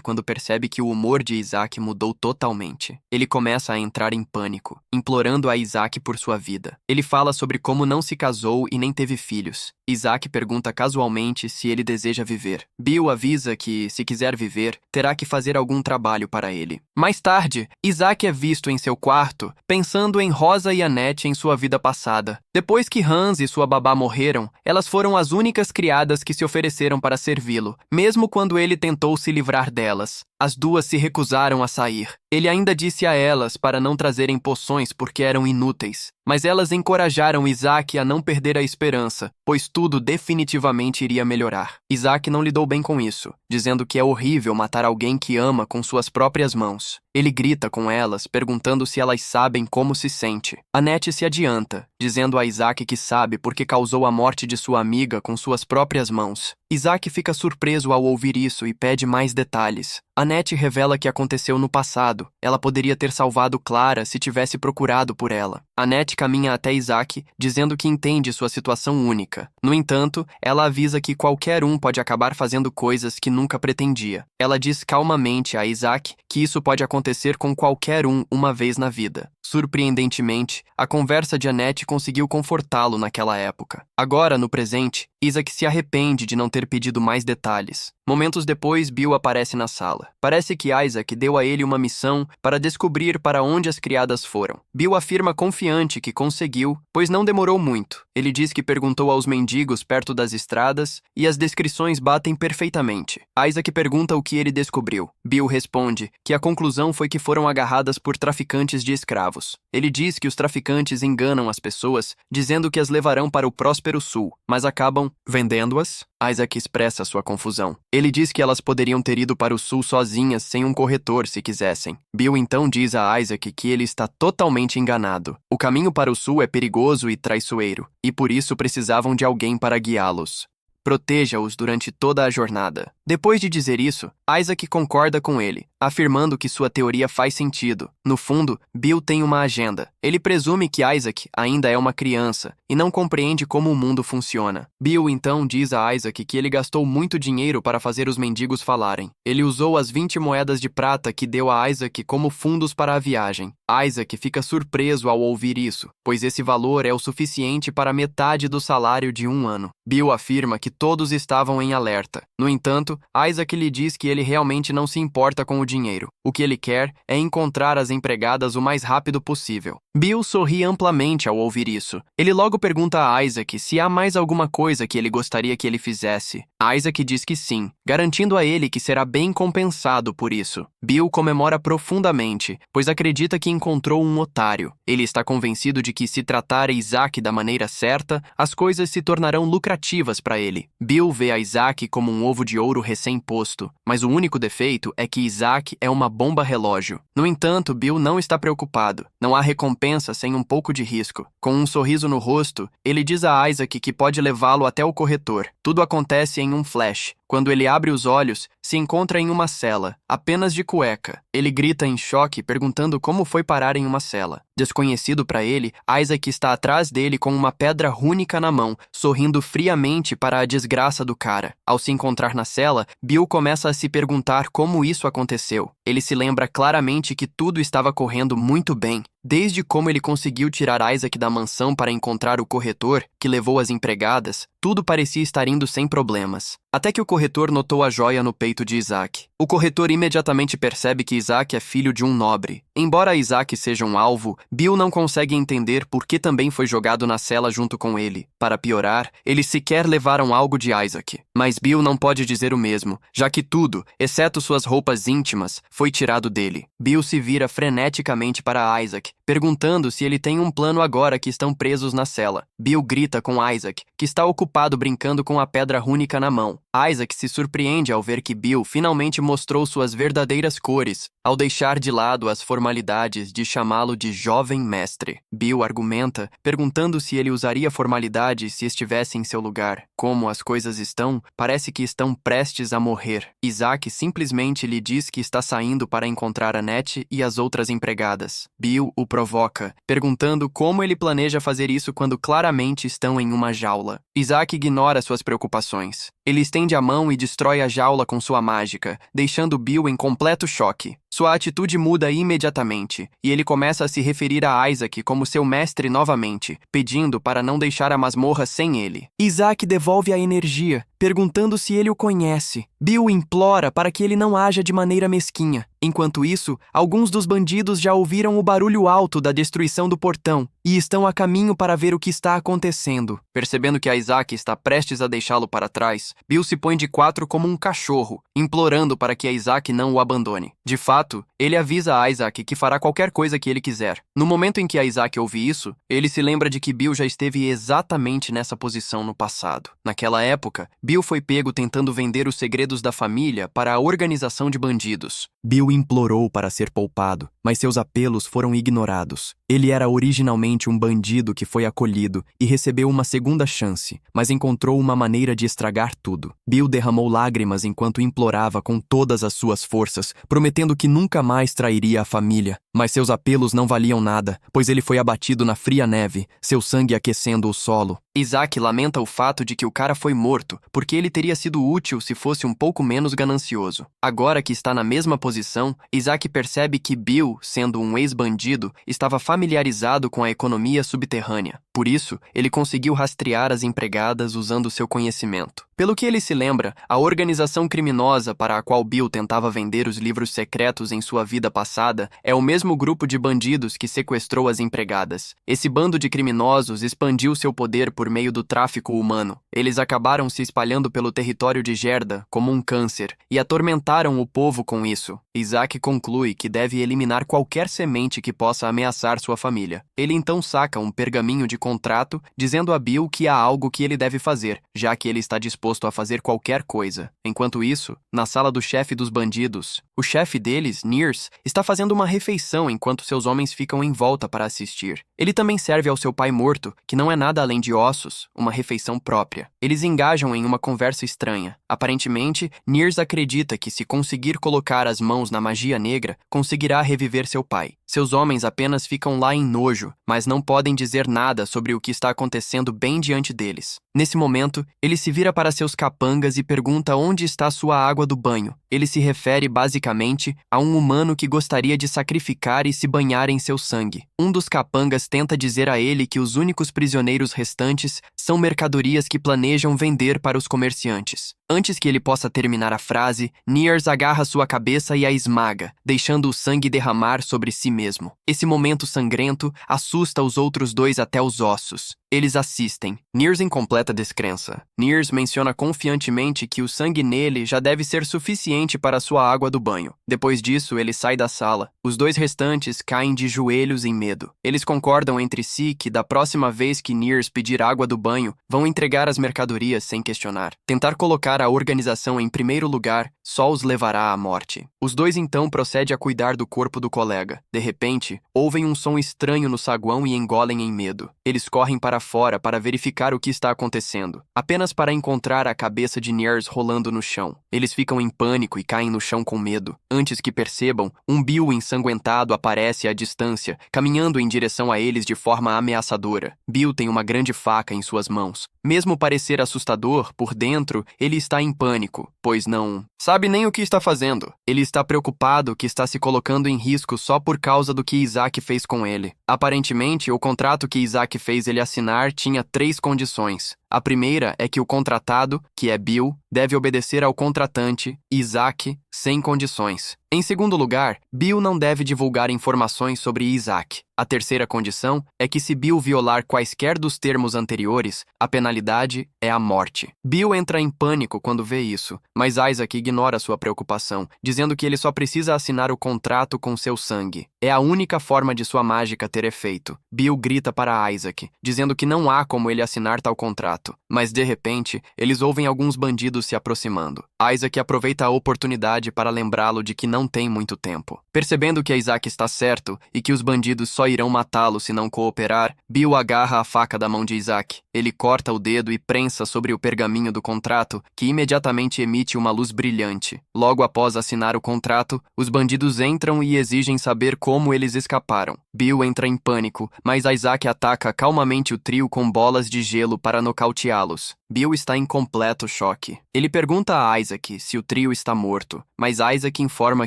quando percebe que o humor de Isaac mudou totalmente. Ele começa a entrar em pânico, implorando a Isaac por sua vida. Ele fala sobre como não se casou e nem teve filhos. Isaac pergunta casualmente se ele deseja viver. Bill avisa que, se quiser viver, terá que fazer algum trabalho para ele. Mais tarde, Isaac é visto em seu quarto, pensando em Rosa e Annette em sua vida passada. Depois que Hans e sua babá morreram, elas foram as únicas criadas que se ofereceram para servi-lo, mesmo quando ele tentou se livrar delas. As duas se recusaram a sair. Ele ainda disse a elas para não trazerem poções porque eram inúteis, mas elas encorajaram Isaac a não perder a esperança, pois tudo definitivamente iria melhorar. Isaac não lidou bem com isso, dizendo que é horrível matar alguém que ama com suas próprias mãos. Ele grita com elas, perguntando se elas sabem como se sente. Annette se adianta, dizendo a Isaac que sabe porque causou a morte de sua amiga com suas próprias mãos. Isaac fica surpreso ao ouvir isso e pede mais detalhes. Annette revela que aconteceu no passado. Ela poderia ter salvado Clara se tivesse procurado por ela. Annette caminha até Isaac, dizendo que entende sua situação única. No entanto, ela avisa que qualquer um pode acabar fazendo coisas que nunca pretendia. Ela diz calmamente a Isaac que isso pode acontecer com qualquer um uma vez na vida. Surpreendentemente, a conversa de Annette conseguiu confortá-lo naquela época. Agora, no presente, Isaac se arrepende de não ter pedido mais detalhes. Momentos depois, Bill aparece na sala. Parece que Isaac deu a ele uma missão para descobrir para onde as criadas foram. Bill afirma confiante que conseguiu, pois não demorou muito. Ele diz que perguntou aos mendigos perto das estradas e as descrições batem perfeitamente. Isaac pergunta o que ele descobriu. Bill responde que a conclusão foi que foram agarradas por traficantes de escravos. Ele diz que os traficantes enganam as pessoas, dizendo que as levarão para o próspero sul, mas acabam vendendo-as. Isaac expressa sua confusão. Ele diz que elas poderiam ter ido para o sul sozinhas sem um corretor se quisessem. Bill então diz a Isaac que ele está totalmente enganado. O caminho para o sul é perigoso e traiçoeiro, e por isso precisavam de alguém para guiá-los. Proteja-os durante toda a jornada. Depois de dizer isso, Isaac concorda com ele, afirmando que sua teoria faz sentido. No fundo, Bill tem uma agenda. Ele presume que Isaac ainda é uma criança e não compreende como o mundo funciona. Bill então diz a Isaac que ele gastou muito dinheiro para fazer os mendigos falarem. Ele usou as 20 moedas de prata que deu a Isaac como fundos para a viagem. Isaac fica surpreso ao ouvir isso, pois esse valor é o suficiente para metade do salário de 1 ano. Bill afirma que todos estavam em alerta. No entanto, Isaac lhe diz que ele realmente não se importa com o dinheiro. O que ele quer é encontrar as empregadas o mais rápido possível. Bill sorri amplamente ao ouvir isso. Ele logo pergunta a Isaac se há mais alguma coisa que ele gostaria que ele fizesse. Isaac diz que sim, garantindo a ele que será bem compensado por isso. Bill comemora profundamente, pois acredita que encontrou um otário. Ele está convencido de que, se tratar Isaac da maneira certa, as coisas se tornarão lucrativas para ele. Bill vê a Isaac como um ovo de ouro recém-posto, mas o único defeito é que Isaac é uma bomba relógio. No entanto, Bill não está preocupado. Não há recompensa sem um pouco de risco. Com um sorriso no rosto, ele diz a Isaac que pode levá-lo até o corretor. Tudo acontece em um flash. Quando ele abre os olhos, se encontra em uma cela, apenas de cueca. Ele grita em choque, perguntando como foi parar em uma cela. Desconhecido para ele, Isaac está atrás dele com uma pedra rúnica na mão, sorrindo friamente para a desgraça do cara. Ao se encontrar na cela, Bill começa a se perguntar como isso aconteceu. Ele se lembra claramente que tudo estava correndo muito bem, desde como ele conseguiu tirar Isaac da mansão para encontrar o corretor, que levou as empregadas, tudo parecia estar indo sem problemas. Até que o corretor notou a joia no peito de Isaac. O corretor imediatamente percebe que Isaac é filho de um nobre. Embora Isaac seja um alvo, Bill não consegue entender por que também foi jogado na cela junto com ele. Para piorar, eles sequer levaram algo de Isaac. Mas Bill não pode dizer o mesmo, já que tudo, exceto suas roupas íntimas, foi tirado dele. Bill se vira freneticamente para Isaac, perguntando se ele tem um plano agora que estão presos na cela. Bill grita com Isaac, que está ocupado brincando com a pedra rúnica na mão. Isaac se surpreende ao ver que Bill finalmente mostrou suas verdadeiras cores, ao deixar de lado as formalidades de chamá-lo de jovem mestre. Bill argumenta, perguntando se ele usaria formalidades se estivesse em seu lugar. Como as coisas estão, parece que estão prestes a morrer. Isaac simplesmente lhe diz que está saindo para encontrar Annette e as outras empregadas. Bill o provoca, perguntando como ele planeja fazer isso quando claramente estão em uma jaula. Isaac ignora suas preocupações. Ele estende a mão e destrói a jaula com sua mágica, deixando Bill em completo choque. Sua atitude muda imediatamente, e ele começa a se referir a Isaac como seu mestre novamente, pedindo para não deixar a masmorra sem ele. Isaac devolve a energia, perguntando se ele o conhece. Bill implora para que ele não haja de maneira mesquinha. Enquanto isso, alguns dos bandidos já ouviram o barulho alto da destruição do portão e estão a caminho para ver o que está acontecendo. Percebendo que Isaac está prestes a deixá-lo para trás, Bill se põe de quatro como um cachorro, implorando para que Isaac não o abandone. De fato, ele avisa a Isaac que fará qualquer coisa que ele quiser. No momento em que Isaac ouve isso, ele se lembra de que Bill já esteve exatamente nessa posição no passado. Naquela época, Bill foi pego tentando vender os segredos da família para a organização de bandidos. Bill implorou para ser poupado, mas seus apelos foram ignorados. Ele era originalmente um bandido que foi acolhido e recebeu uma segunda chance, mas encontrou uma maneira de estragar tudo. Bill derramou lágrimas enquanto implorava com todas as suas forças, prometendo que nunca mais trairia a família. Mas seus apelos não valiam nada, pois ele foi abatido na fria neve, seu sangue aquecendo o solo. Isaac lamenta o fato de que o cara foi morto, porque ele teria sido útil se fosse um pouco menos ganancioso. Agora que está na mesma posição, Isaac percebe que Bill, sendo um ex-bandido, estava familiarizado com a economia subterrânea. Por isso, ele conseguiu rastrear as empregadas usando seu conhecimento. Pelo que ele se lembra, a organização criminosa para a qual Bill tentava vender os livros secretos em sua vida passada é o mesmo grupo de bandidos que sequestrou as empregadas. Esse bando de criminosos expandiu seu poder por meio do tráfico humano. Eles acabaram se espalhando pelo território de Gerda como um câncer e atormentaram o povo com isso. Isaac conclui que deve eliminar qualquer semente que possa ameaçar sua família. Ele então saca um pergaminho de contrato dizendo a Bill que há algo que ele deve fazer, já que ele está disposto a fazer qualquer coisa. Enquanto isso, na sala do chefe dos bandidos, o chefe deles, Nears, está fazendo uma refeição enquanto seus homens ficam em volta para assistir. Ele também serve ao seu pai morto, que não é nada além de ossos, uma refeição própria. Eles engajam em uma conversa estranha. Aparentemente, Nears acredita que se conseguir colocar as mãos na magia negra, conseguirá reviver seu pai. Seus homens apenas ficam lá em nojo, mas não podem dizer nada sobre o que está acontecendo bem diante deles. Nesse momento, ele se vira para seus capangas e pergunta onde está sua água do banho. Ele se refere basicamente a um humano que gostaria de sacrificar e se banhar em seu sangue. Um dos capangas tenta dizer a ele que os únicos prisioneiros restantes são mercadorias que planejam vender para os comerciantes. Antes que ele possa terminar a frase, Nears agarra sua cabeça e a esmaga, deixando o sangue derramar sobre si mesmo. Esse momento sangrento assusta os outros dois até os ossos. Eles assistem. Nears em completa descrença. Nears menciona confiantemente que o sangue nele já deve ser suficiente para sua água do banho. Depois disso, ele sai da sala. Os dois restantes caem de joelhos em medo. Eles concordam entre si que da próxima vez que Nears pedir água do banho, vão entregar as mercadorias sem questionar. Tentar colocar a organização em primeiro lugar só os levará à morte. Os dois então procedem a cuidar do corpo do colega. De repente, ouvem um som estranho no saguão e engolem em medo. Eles correm para fora para verificar o que está acontecendo, apenas para encontrar a cabeça de Nears rolando no chão. Eles ficam em pânico e caem no chão com medo. Antes que percebam, um Bill ensanguentado aparece à distância, caminhando em direção a eles de forma ameaçadora. Bill tem uma grande faca em suas mãos. Mesmo parecer assustador, por dentro, ele está em pânico, pois não... sabe sabe nem o que está fazendo. Ele está preocupado que está se colocando em risco só por causa do que Isaac fez com ele. Aparentemente, o contrato que Isaac fez ele assinar tinha 3 condições. A primeira é que o contratado, que é Bill, deve obedecer ao contratante, Isaac, sem condições. Em segundo lugar, Bill não deve divulgar informações sobre Isaac. A terceira condição é que se Bill violar quaisquer dos termos anteriores, a penalidade é a morte. Bill entra em pânico quando vê isso, mas Isaac ignora sua preocupação, dizendo que ele só precisa assinar o contrato com seu sangue. É a única forma de sua mágica ter efeito. Bill grita para Isaac, dizendo que não há como ele assinar tal contrato. Mas, de repente, eles ouvem alguns bandidos se aproximando. Isaac aproveita a oportunidade para lembrá-lo de que não tem muito tempo. Percebendo que Isaac está certo e que os bandidos só irão matá-lo se não cooperar, Bill agarra a faca da mão de Isaac. Ele corta o dedo e prensa sobre o pergaminho do contrato, que imediatamente emite uma luz brilhante. Logo após assinar o contrato, os bandidos entram e exigem saber como eles escaparam. Bill entra em pânico, mas Isaac ataca calmamente o trio com bolas de gelo para nocauteá-los. Bill está em completo choque. Ele pergunta a Isaac se o trio está morto, mas Isaac informa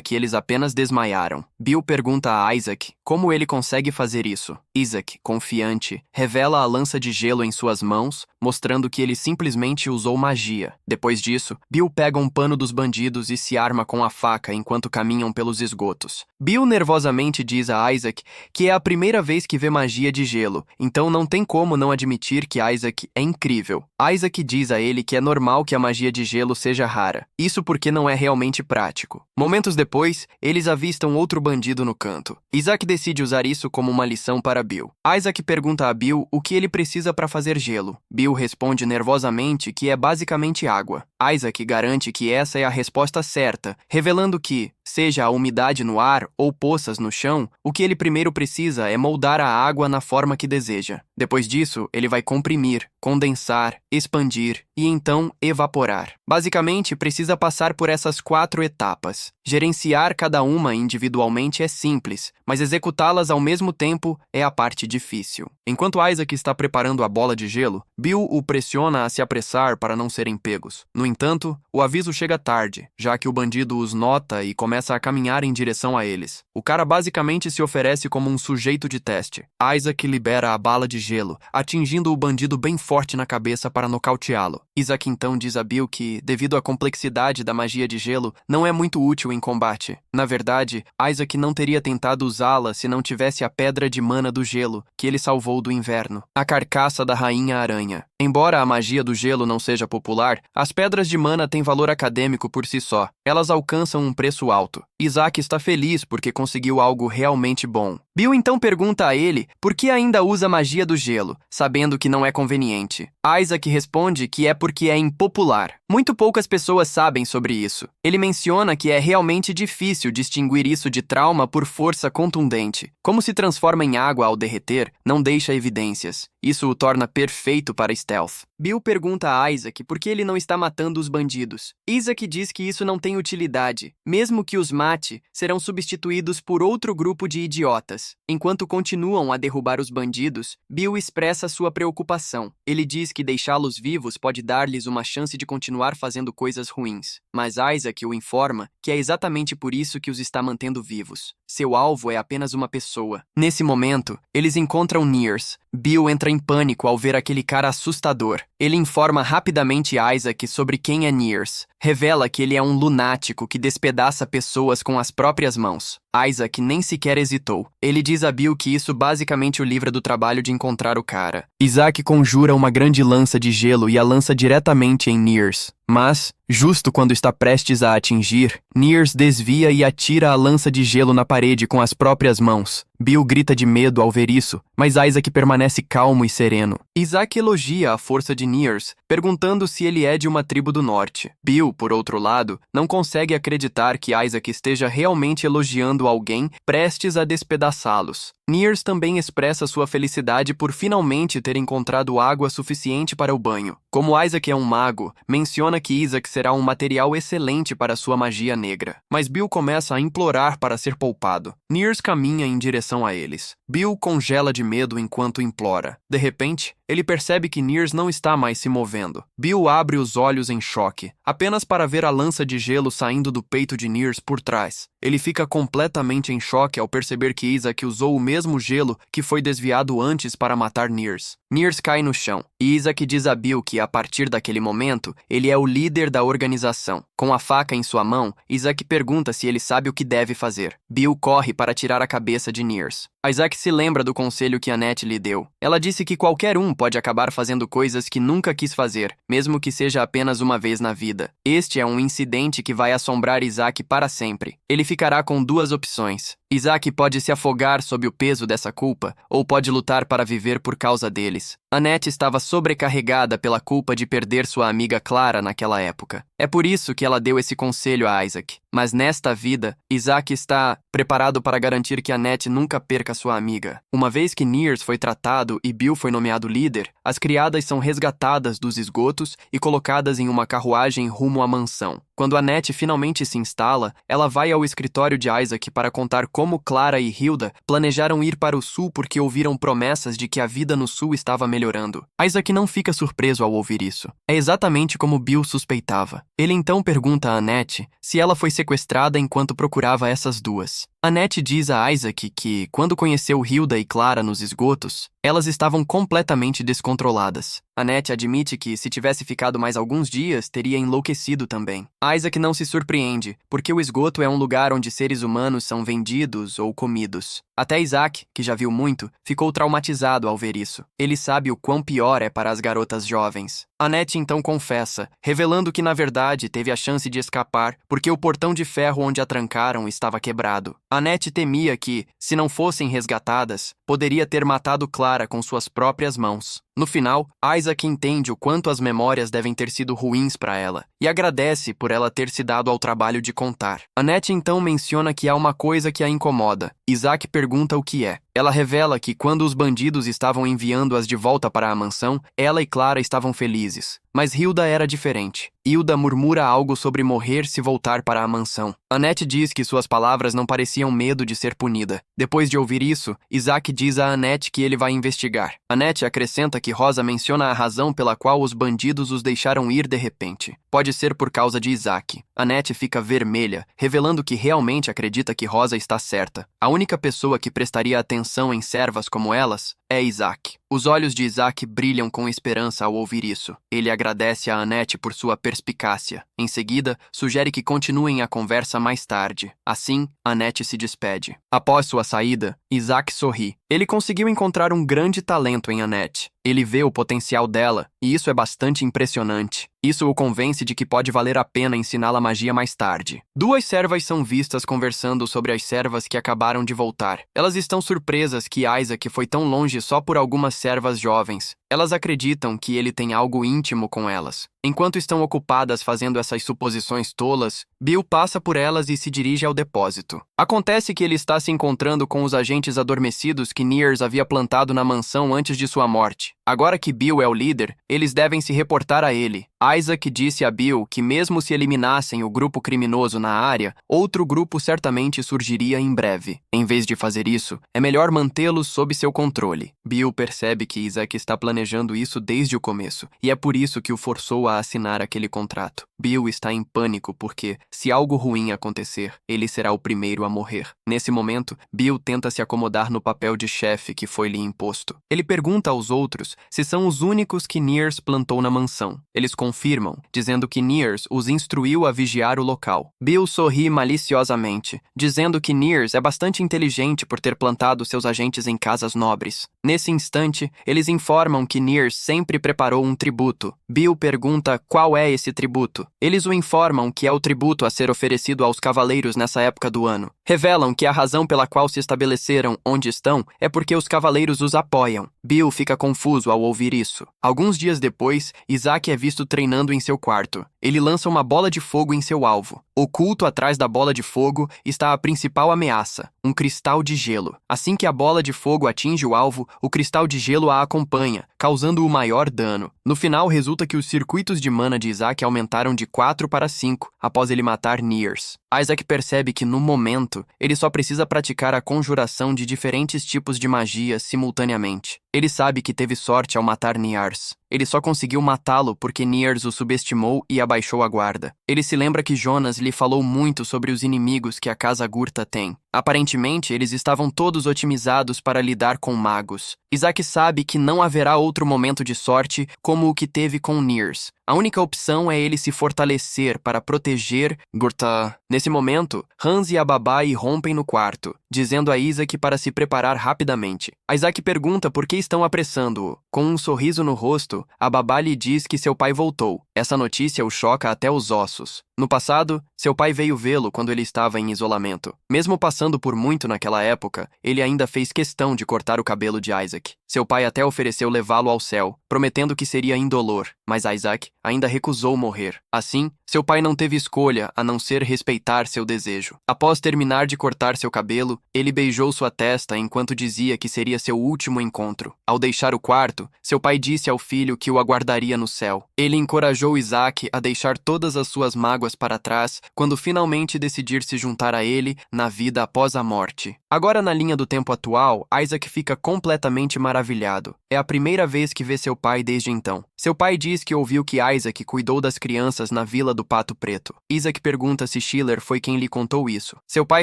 que eles apenas desmaiaram. Bill pergunta a Isaac como ele consegue fazer isso. Isaac, confiante, revela a lança de gelo em suas mãos, mostrando que ele simplesmente usou magia. Depois disso, Bill pega um pano dos bandidos e se arma com a faca enquanto caminham pelos esgotos. Bill nervosamente diz a Isaac que é a primeira vez que vê magia de gelo, então não tem como não admitir que Isaac é incrível. Isaac diz a ele que é normal que a magia de gelo seja rara, isso porque não é realmente prático. Momentos depois, eles avistam outro bandido no canto. Isaac decide usar isso como uma lição para Bill. Isaac pergunta a Bill o que ele precisa para fazer gelo. Bill responde nervosamente que é basicamente água. Isaac garante que essa é a resposta certa, revelando que, seja a umidade no ar ou poças no chão, o que ele primeiro precisa é moldar a água na forma que deseja. Depois disso, ele vai comprimir, condensar, expandir e então evaporar. Basicamente, precisa passar por essas 4 etapas. Gerenciar cada uma individualmente é simples, mas executá-las ao mesmo tempo é a parte difícil. Enquanto Isaac está preparando a bola de gelo, Bill o pressiona a se apressar para não serem pegos. No entanto, o aviso chega tarde, já que o bandido os nota e começa a caminhar em direção a eles. O cara basicamente se oferece como um sujeito de teste. Isaac libera a bala de gelo, atingindo o bandido bem forte na cabeça para nocauteá-lo. Isaac então diz a Bill que, devido à complexidade da magia de gelo, não é muito útil em combate. Na verdade, Isaac não teria tentado usá-la se não tivesse a pedra de mana do gelo, que ele salvou do inverno, a carcaça da Rainha Aranha. Embora a magia do gelo não seja popular, as pedras de mana têm valor acadêmico por si só. Elas alcançam um preço alto. Isaac está feliz porque conseguiu algo realmente bom. Bill então pergunta a ele por que ainda usa magia do gelo, sabendo que não é conveniente. Isaac responde que é porque é impopular. Muito poucas pessoas sabem sobre isso. Ele menciona que é realmente difícil distinguir isso de trauma por força contundente. Como se transforma em água ao derreter, não deixa evidências. Isso o torna perfeito para stealth. Bill pergunta a Isaac por que ele não está matando os bandidos. Isaac diz que isso não tem utilidade. Mesmo que os mate, serão substituídos por outro grupo de idiotas. Enquanto continuam a derrubar os bandidos, Bill expressa sua preocupação. Ele diz que deixá-los vivos pode dar-lhes uma chance de continuar fazendo coisas ruins. Mas Isaac o informa que é exatamente por isso que os está mantendo vivos. Seu alvo é apenas uma pessoa. Nesse momento, eles encontram Nears. Bill entra em pânico ao ver aquele cara assustador. Ele informa rapidamente Isaac sobre quem é Nears. Revela que ele é um lunático que despedaça pessoas com as próprias mãos. Isaac nem sequer hesitou. Ele diz a Bill que isso basicamente o livra do trabalho de encontrar o cara. Isaac conjura uma grande lança de gelo e a lança diretamente em Nears. Mas, justo quando está prestes a atingir, Nears desvia e atira a lança de gelo na parede com as próprias mãos. Bill grita de medo ao ver isso, mas Isaac permanece calmo e sereno. Isaac elogia a força de Nears, perguntando se ele é de uma tribo do norte. Bill, por outro lado, não consegue acreditar que Isaac esteja realmente elogiando alguém prestes a despedaçá-los. Nears também expressa sua felicidade por finalmente ter encontrado água suficiente para o banho. Como Isaac é um mago, menciona que Isaac será um material excelente para sua magia negra. Mas Bill começa a implorar para ser poupado. Nears caminha em direção a eles. Bill congela de medo enquanto implora. De repente, ele percebe que Nirs não está mais se movendo. Bill abre os olhos em choque, apenas para ver a lança de gelo saindo do peito de Nirs por trás. Ele fica completamente em choque ao perceber que Isaac usou o mesmo gelo que foi desviado antes para matar Nirs. Nirs cai no chão, e Isaac diz a Bill que, a partir daquele momento, ele é o líder da organização. Com a faca em sua mão, Isaac pergunta se ele sabe o que deve fazer. Bill corre para tirar a cabeça de Nirs. Isaac se lembra do conselho que Annette lhe deu. Ela disse que qualquer um pode acabar fazendo coisas que nunca quis fazer, mesmo que seja apenas uma vez na vida. Este é um incidente que vai assombrar Isaac para sempre. Ele ficará com duas opções. Isaac pode se afogar sob o peso dessa culpa, ou pode lutar para viver por causa deles. Annette estava sobrecarregada pela culpa de perder sua amiga Clara naquela época. É por isso que ela deu esse conselho a Isaac. Mas nesta vida, Isaac está preparado para garantir que Annette nunca perca sua amiga. Uma vez que Nirs foi tratado e Bill foi nomeado líder, as criadas são resgatadas dos esgotos e colocadas em uma carruagem rumo à mansão. Quando Annette finalmente se instala, ela vai ao escritório de Isaac para contar como Clara e Hilda planejaram ir para o sul porque ouviram promessas de que a vida no sul estava melhorando. Isaac não fica surpreso ao ouvir isso. É exatamente como Bill suspeitava. Ele então pergunta a Annette se ela foi sequestrada enquanto procurava essas duas. Annette diz a Isaac que, quando conheceu Hilda e Clara nos esgotos, elas estavam completamente descontroladas. Annette admite que, se tivesse ficado mais alguns dias, teria enlouquecido também. Isaac não se surpreende, porque o esgoto é um lugar onde seres humanos são vendidos ou comidos. Até Isaac, que já viu muito, ficou traumatizado ao ver isso. Ele sabe o quão pior é para as garotas jovens. Annette então confessa, revelando que na verdade teve a chance de escapar porque o portão de ferro onde a trancaram estava quebrado. Annette temia que, se não fossem resgatadas, poderia ter matado Clara com suas próprias mãos. No final, Isaac entende o quanto as memórias devem ter sido ruins para ela e agradece por ela ter se dado ao trabalho de contar. Annette então menciona que há uma coisa que a incomoda. Isaac pergunta o que é. Ela revela que quando os bandidos estavam enviando-as de volta para a mansão, ela e Clara estavam felizes. Mas Hilda era diferente. Hilda murmura algo sobre morrer se voltar para a mansão. Annette diz que suas palavras não pareciam medo de ser punida. Depois de ouvir isso, Isaac diz a Annette que ele vai investigar. Annette acrescenta que Rosa menciona a razão pela qual os bandidos os deixaram ir de repente. Pode ser por causa de Isaac. Annette fica vermelha, revelando que realmente acredita que Rosa está certa. A única pessoa que prestaria atenção em servas como elas é Isaac. Os olhos de Isaac brilham com esperança ao ouvir isso. Ele agradece a Annette por sua perspicácia. Em seguida, sugere que continuem a conversa mais tarde. Assim, Annette se despede. Após sua saída, Isaac sorri. Ele conseguiu encontrar um grande talento em Annette. Ele vê o potencial dela, e isso é bastante impressionante. Isso o convence de que pode valer a pena ensiná-la magia mais tarde. Duas servas são vistas conversando sobre as servas que acabaram de voltar. Elas estão surpresas que Isaac foi tão longe só por algumas servas jovens. Elas acreditam que ele tem algo íntimo com elas. Enquanto estão ocupadas fazendo essas suposições tolas, Bill passa por elas e se dirige ao depósito. Acontece que ele está se encontrando com os agentes adormecidos que Nirs havia plantado na mansão antes de sua morte. Agora que Bill é o líder, eles devem se reportar a ele. Isaac disse a Bill que mesmo se eliminassem o grupo criminoso na área, outro grupo certamente surgiria em breve. Em vez de fazer isso, é melhor mantê-los sob seu controle. Bill percebe que Isaac está planejando isso desde o começo, e é por isso que o forçou a assinar aquele contrato. Bill está em pânico porque, se algo ruim acontecer, ele será o primeiro a morrer. Nesse momento, Bill tenta se acomodar no papel de chefe que foi lhe imposto. Ele pergunta aos outros se são os únicos que Nirs plantou na mansão. Eles confirmam, dizendo que Nirs os instruiu a vigiar o local. Bill sorri maliciosamente, dizendo que Nirs é bastante inteligente por ter plantado seus agentes em casas nobres. Nesse instante, eles informam que Nirs sempre preparou um tributo. Bill pergunta qual é esse tributo. Eles o informam que é o tributo a ser oferecido aos cavaleiros nessa época do ano. Revelam que a razão pela qual se estabeleceram onde estão é porque os cavaleiros os apoiam. Bill fica confuso ao ouvir isso. Alguns dias dias depois, Isaac é visto treinando em seu quarto. Ele lança uma bola de fogo em seu alvo. Oculto atrás da bola de fogo está a principal ameaça, um cristal de gelo. Assim que a bola de fogo atinge o alvo, o cristal de gelo a acompanha, causando o maior dano. No final, resulta que os circuitos de mana de Isaac aumentaram de 4 para 5 após ele matar Niers. Isaac percebe que, no momento, ele só precisa praticar a conjuração de diferentes tipos de magia simultaneamente. Ele sabe que teve sorte ao matar Niers. Ele só conseguiu matá-lo porque Niers o subestimou e abaixou a guarda. Ele se lembra que Jonas lhe falou muito sobre os inimigos que a Casa Gurta tem. Aparentemente, eles estavam todos otimizados para lidar com magos. Isaac sabe que não haverá outro momento de sorte como o que teve com Niers. A única opção é ele se fortalecer para proteger Gurta. Nesse momento, Hans e a babá irrompem no quarto, dizendo a Isaac para se preparar rapidamente. Isaac pergunta por que estão apressando-o. Com um sorriso no rosto, a babá lhe diz que seu pai voltou. Essa notícia o choca até os ossos. No passado, seu pai veio vê-lo quando ele estava em isolamento. Mesmo passando por muito naquela época, ele ainda fez questão de cortar o cabelo de Isaac. Seu pai até ofereceu levá-lo ao céu, prometendo que seria indolor, mas Isaac ainda recusou morrer. Assim, seu pai não teve escolha a não ser respeitar seu desejo. Após terminar de cortar seu cabelo, ele beijou sua testa enquanto dizia que seria seu último encontro. Ao deixar o quarto, seu pai disse ao filho que o aguardaria no céu. Ele encorajou Isaac a deixar todas as suas mágoas para trás quando finalmente decidir se juntar a ele na vida após a morte. Agora, na linha do tempo atual, Isaac fica completamente maravilhado. É a primeira vez que vê seu pai desde então. Seu pai diz que ouviu que Isaac cuidou das crianças na Vila do Pato Preto. Isaac pergunta se Schiller foi quem lhe contou isso. Seu pai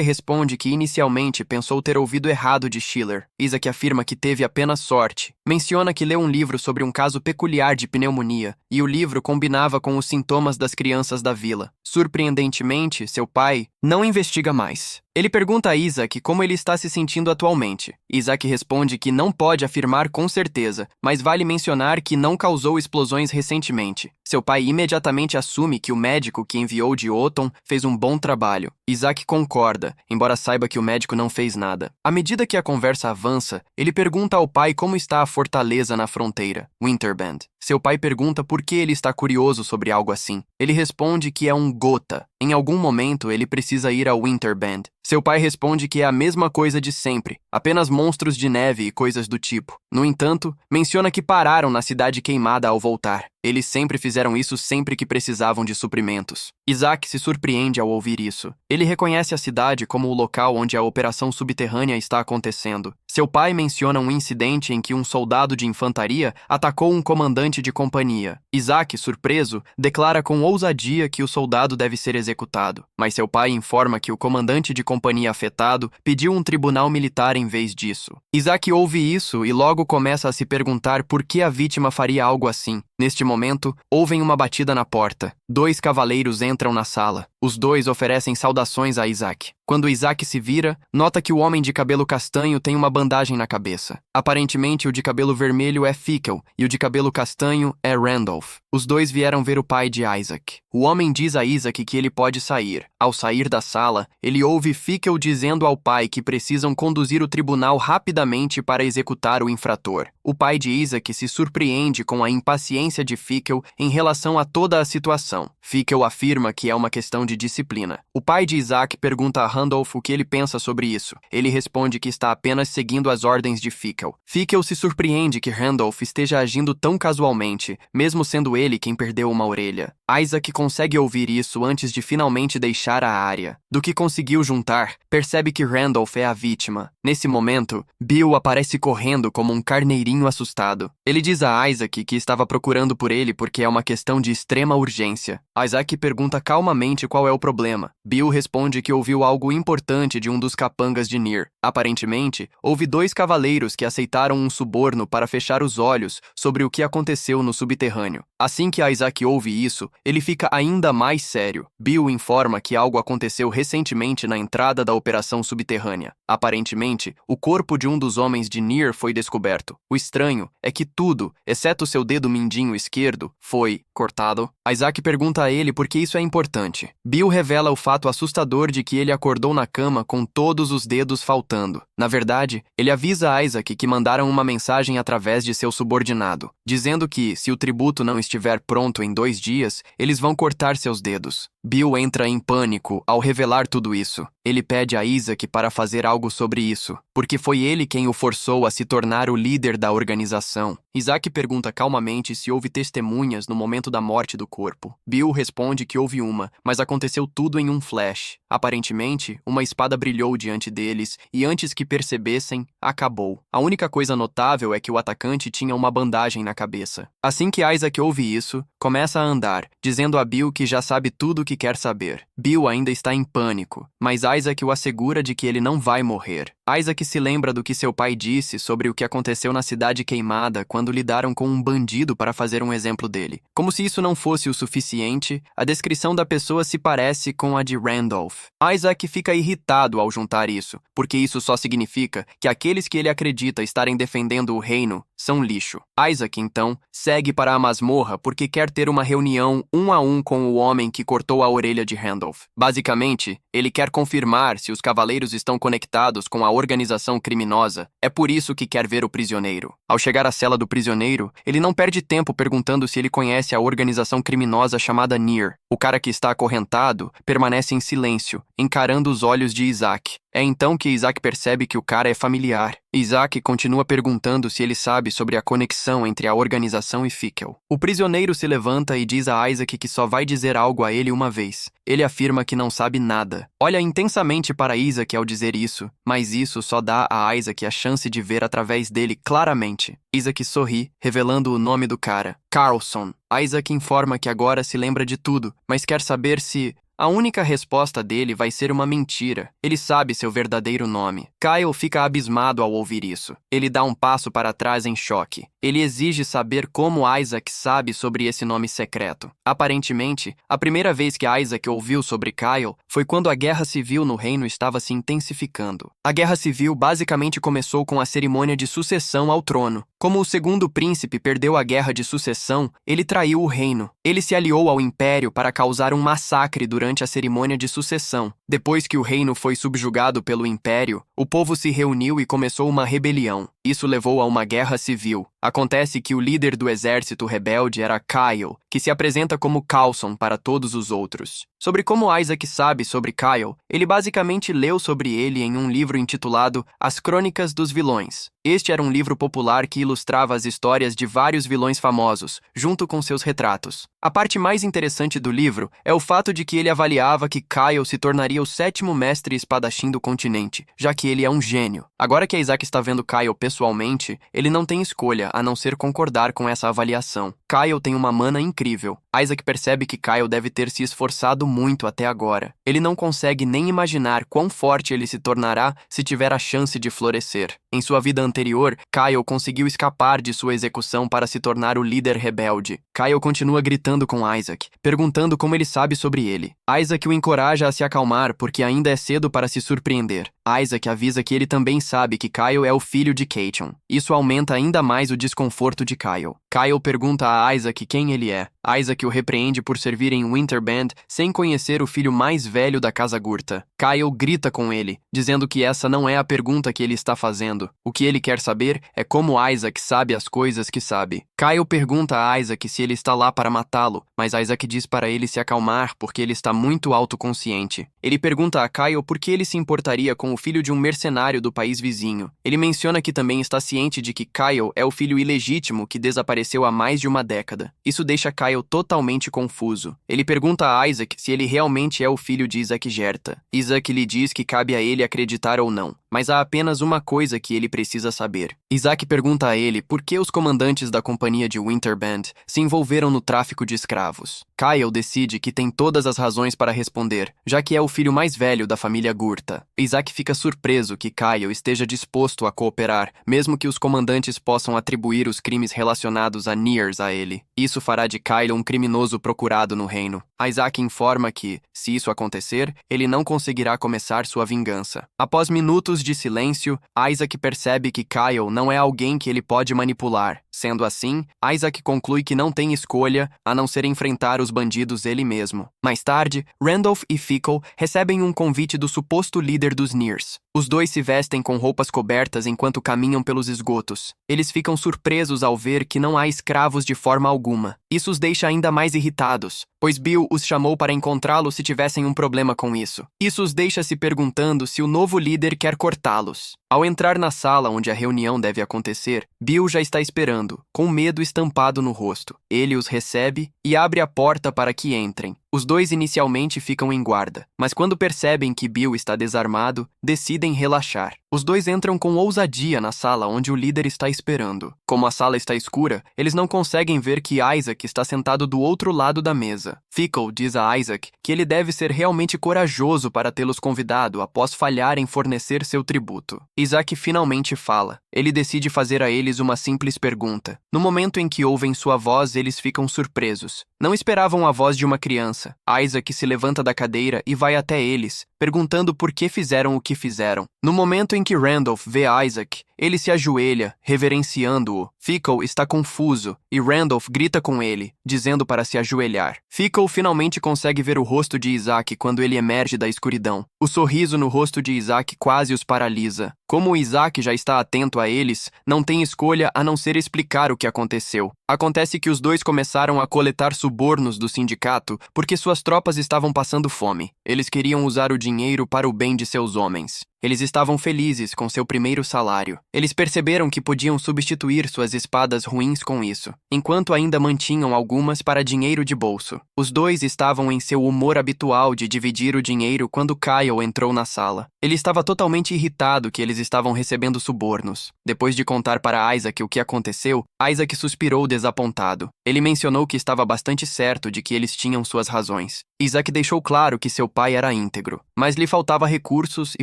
responde que inicialmente pensou ter ouvido errado de Schiller. Isaac afirma que teve apenas sorte. Menciona que leu um livro sobre um caso peculiar de pneumonia, e o livro combinava com os sintomas das crianças da vila. Surpreendentemente, seu pai não investiga mais. Ele pergunta a Isaac como ele está se sentindo atualmente. Isaac responde que não pode afirmar com certeza, mas vale mencionar que não causou explosões recentemente. Seu pai imediatamente assume que o médico que enviou de Otton fez um bom trabalho. Isaac concorda, embora saiba que o médico não fez nada. À medida que a conversa avança, ele pergunta ao pai como está a fortaleza na fronteira, Winterband. Seu pai pergunta por que ele está curioso sobre algo assim. Ele responde que é um Gotha. Em algum momento, ele precisa ir ao Winterband. Seu pai responde que é a mesma coisa de sempre, apenas monstros de neve e coisas do tipo. No entanto, menciona que pararam na cidade queimada ao voltar. Eles sempre fizeram isso sempre que precisavam de suprimentos. Isaac se surpreende ao ouvir isso. Ele reconhece a cidade como o local onde a operação subterrânea está acontecendo. Seu pai menciona um incidente em que um soldado de infantaria atacou um comandante de companhia. Isaac, surpreso, declara com ousadia que o soldado deve ser executado. Mas seu pai informa que o comandante de companhia afetado pediu um tribunal militar em vez disso. Isaac ouve isso e logo começa a se perguntar por que a vítima faria algo assim. Neste momento, ouvem uma batida na porta. 2 cavaleiros entram na sala. Os 2 oferecem saudações a Isaac. Quando Isaac se vira, nota que o homem de cabelo castanho tem uma bandagem na cabeça. Aparentemente, o de cabelo vermelho é Fickel e o de cabelo castanho é Randolph. Os 2 vieram ver o pai de Isaac. O homem diz a Isaac que ele pode sair. Ao sair da sala, ele ouve Fickel dizendo ao pai que precisam conduzir o tribunal rapidamente para executar o infrator. O pai de Isaac se surpreende com a impaciência de Fickel em relação a toda a situação. Fickel afirma que é uma questão de disciplina. O pai de Isaac pergunta a Randolph o que ele pensa sobre isso. Ele responde que está apenas seguindo as ordens de Fickel. Fickel se surpreende que Randolph esteja agindo tão casualmente, mesmo sendo ele quem perdeu uma orelha. Isaac consegue ouvir isso antes de finalmente deixar a área. Do que conseguiu juntar, percebe que Randolph é a vítima. Nesse momento, Bill aparece correndo como um carneirinho assustado. Ele diz a Isaac que estava procurando por ele porque é uma questão de extrema urgência. Isaac pergunta calmamente qual é o problema. Bill responde que ouviu algo importante de um dos capangas de Nir. Aparentemente, houve 2 cavaleiros que aceitaram um suborno para fechar os olhos sobre o que aconteceu no subterrâneo. Assim que Isaac ouve isso, ele fica ainda mais sério. Bill informa que algo aconteceu recentemente na entrada da operação subterrânea. Aparentemente, o corpo de um dos homens de Nir foi descoberto. O estranho é que tudo, exceto seu dedo mindinho esquerdo, foi cortado. Isaac pergunta a ele por que isso é importante. Bill revela o fato assustador de que ele acordou acordou na cama com todos os dedos faltando. Na verdade, ele avisa Isaac que mandaram uma mensagem através de seu subordinado, dizendo que, se o tributo não estiver pronto em 2 dias, eles vão cortar seus dedos. Bill entra em pânico ao revelar tudo isso. Ele pede a Isaac para fazer algo sobre isso, porque foi ele quem o forçou a se tornar o líder da organização. Isaac pergunta calmamente se houve testemunhas no momento da morte do corpo. Bill responde que houve uma, mas aconteceu tudo em um flash. Aparentemente, uma espada brilhou diante deles e antes que percebessem, acabou. A única coisa notável é que o atacante tinha uma bandagem na cabeça. Assim que Isaac ouve isso, começa a andar, dizendo a Bill que já sabe tudo o que quer saber. Bill ainda está em pânico, mas Isaac o assegura de que ele não vai morrer. Isaac se lembra do que seu pai disse sobre o que aconteceu na cidade queimada quando lidaram com um bandido para fazer um exemplo dele. Como se isso não fosse o suficiente, a descrição da pessoa se parece com a de Randolph. Isaac fica irritado ao juntar isso, porque isso só significa que aqueles que ele acredita estarem defendendo o reino são lixo. Isaac, então, segue para a masmorra porque quer ter uma reunião 1 a 1 com o homem que cortou a orelha de Randolph. Basicamente, ele quer confirmar se os cavaleiros estão conectados com a organização criminosa. É por isso que quer ver o prisioneiro. Ao chegar à cela do prisioneiro, ele não perde tempo perguntando se ele conhece a organização criminosa chamada NIR. O cara que está acorrentado permanece em silêncio, encarando os olhos de Isaac. É então que Isaac percebe que o cara é familiar. Isaac continua perguntando se ele sabe sobre a conexão entre a organização e Fickel. O prisioneiro se levanta e diz a Isaac que só vai dizer algo a ele uma vez. Ele afirma que não sabe nada. Olha intensamente para Isaac ao dizer isso, mas isso só dá a Isaac a chance de ver através dele claramente. Isaac sorri, revelando o nome do cara, Carlson. Isaac informa que agora se lembra de tudo, mas quer saber se... A única resposta dele vai ser uma mentira. Ele sabe seu verdadeiro nome. Kyle fica abismado ao ouvir isso. Ele dá um passo para trás em choque. Ele exige saber como Isaac sabe sobre esse nome secreto. Aparentemente, a primeira vez que Isaac ouviu sobre Kyle foi quando a guerra civil no reino estava se intensificando. A guerra civil basicamente começou com a cerimônia de sucessão ao trono. Como o segundo príncipe perdeu a guerra de sucessão, ele traiu o reino. Ele se aliou ao império para causar um massacre durante a cerimônia de sucessão. Depois que o reino foi subjugado pelo império, o povo se reuniu e começou uma rebelião. Isso levou a uma guerra civil. Acontece que o líder do exército rebelde era Kyle, que se apresenta como Carlson para todos os outros. Sobre como Isaac sabe sobre Kyle, ele basicamente leu sobre ele em um livro intitulado As Crônicas dos Vilões. Este era um livro popular que ilustrava as histórias de vários vilões famosos, junto com seus retratos. A parte mais interessante do livro é o fato de que ele avaliava que Kyle se tornaria o 7º mestre espadachim do continente, já que ele é um gênio. Agora que Isaac está vendo Kyle pessoalmente, ele não tem escolha a não ser concordar com essa avaliação. Kyle tem uma mana incrível. Isaac percebe que Kyle deve ter se esforçado muito até agora. Ele não consegue nem imaginar quão forte ele se tornará se tiver a chance de florescer. Em sua vida anterior, Kyle conseguiu escapar de sua execução para se tornar o líder rebelde. Kyle continua gritando com Isaac, perguntando como ele sabe sobre ele. Isaac o encoraja a se acalmar porque ainda é cedo para se surpreender. Isaac avisa que ele também sabe que Kyle é o filho de Caitlyn. Isso aumenta ainda mais o desconforto de Kyle. Kyle pergunta a Isaac quem ele é. Isaac o repreende por servir em Winterband sem conhecer o filho mais velho da Casa Gurta. Kyle grita com ele, dizendo que essa não é a pergunta que ele está fazendo. O que ele quer saber é como Isaac sabe as coisas que sabe. Kyle pergunta a Isaac se ele está lá para matá-lo, mas Isaac diz para ele se acalmar porque ele está muito autoconsciente. Ele pergunta a Kyle por que ele se importaria com o filho de um mercenário do país vizinho. Ele menciona que também está ciente de que Kyle é o filho ilegítimo que desapareceu há mais de uma década. Isso deixa Kyle totalmente confuso. Ele pergunta a Isaac se ele realmente é o filho de Isaac Gerta. Isaac lhe diz que cabe a ele acreditar ou não, mas há apenas uma coisa que ele precisa saber. Isaac pergunta a ele por que os comandantes da companhia de Winterband se envolveram no tráfico de escravos. Kyle decide que tem todas as razões para responder, já que é o filho mais velho da família Gurta. Isaac fica surpreso que Kyle esteja disposto a cooperar, mesmo que os comandantes possam atribuir os crimes relacionados a Niers a ele. Isso fará de Kyle um criminoso procurado no reino. Isaac informa que, se isso acontecer, ele não conseguirá começar sua vingança. Após minutos de silêncio, Isaac percebe que Kyle não é alguém que ele pode manipular. Sendo assim, Isaac conclui que não tem escolha a não ser enfrentar os bandidos ele mesmo. Mais tarde, Randolph e Fickle recebem um convite do suposto líder dos Nears. Os dois se vestem com roupas cobertas enquanto caminham pelos esgotos. Eles ficam surpresos ao ver que não há escravos de forma alguma. Isso os deixa ainda mais irritados, pois Bill os chamou para encontrá-los se tivessem um problema com isso. Isso os deixa se perguntando se o novo líder quer cortá-los. Ao entrar na sala onde a reunião deve acontecer, Bill já está esperando, com medo estampado no rosto. Ele os recebe e abre a porta para que entrem. Os dois inicialmente ficam em guarda, mas quando percebem que Bill está desarmado, decidem relaxar. Os dois entram com ousadia na sala onde o líder está esperando. Como a sala está escura, eles não conseguem ver que Isaac está sentado do outro lado da mesa. Fickle diz a Isaac que ele deve ser realmente corajoso para tê-los convidado após falhar em fornecer seu tributo. Isaac finalmente fala. Ele decide fazer a eles uma simples pergunta. No momento em que ouvem sua voz, eles ficam surpresos. Não esperavam a voz de uma criança. Isaac se levanta da cadeira e vai até eles, perguntando por que fizeram o que fizeram. No momento em que Randolph vê Isaac, ele se ajoelha, reverenciando-o. Fickle está confuso e Randolph grita com ele, dizendo para se ajoelhar. Fickle finalmente consegue ver o rosto de Isaac quando ele emerge da escuridão. O sorriso no rosto de Isaac quase os paralisa. Como Isaac já está atento a eles, não tem escolha a não ser explicar o que aconteceu. Acontece que os dois começaram a coletar subornos do sindicato porque suas tropas estavam passando fome. Eles queriam usar o dinheiro para o bem de seus homens. Eles estavam felizes com seu primeiro salário. Eles perceberam que podiam substituir suas espadas ruins com isso, enquanto ainda mantinham algumas para dinheiro de bolso. Os dois estavam em seu humor habitual de dividir o dinheiro quando Kyle entrou na sala. Ele estava totalmente irritado que eles estavam recebendo subornos. Depois de contar para Isaac o que aconteceu, Isaac suspirou desapontado. Ele mencionou que estava bastante certo de que eles tinham suas razões. Isaac deixou claro que seu pai era íntegro, mas lhe faltava recursos e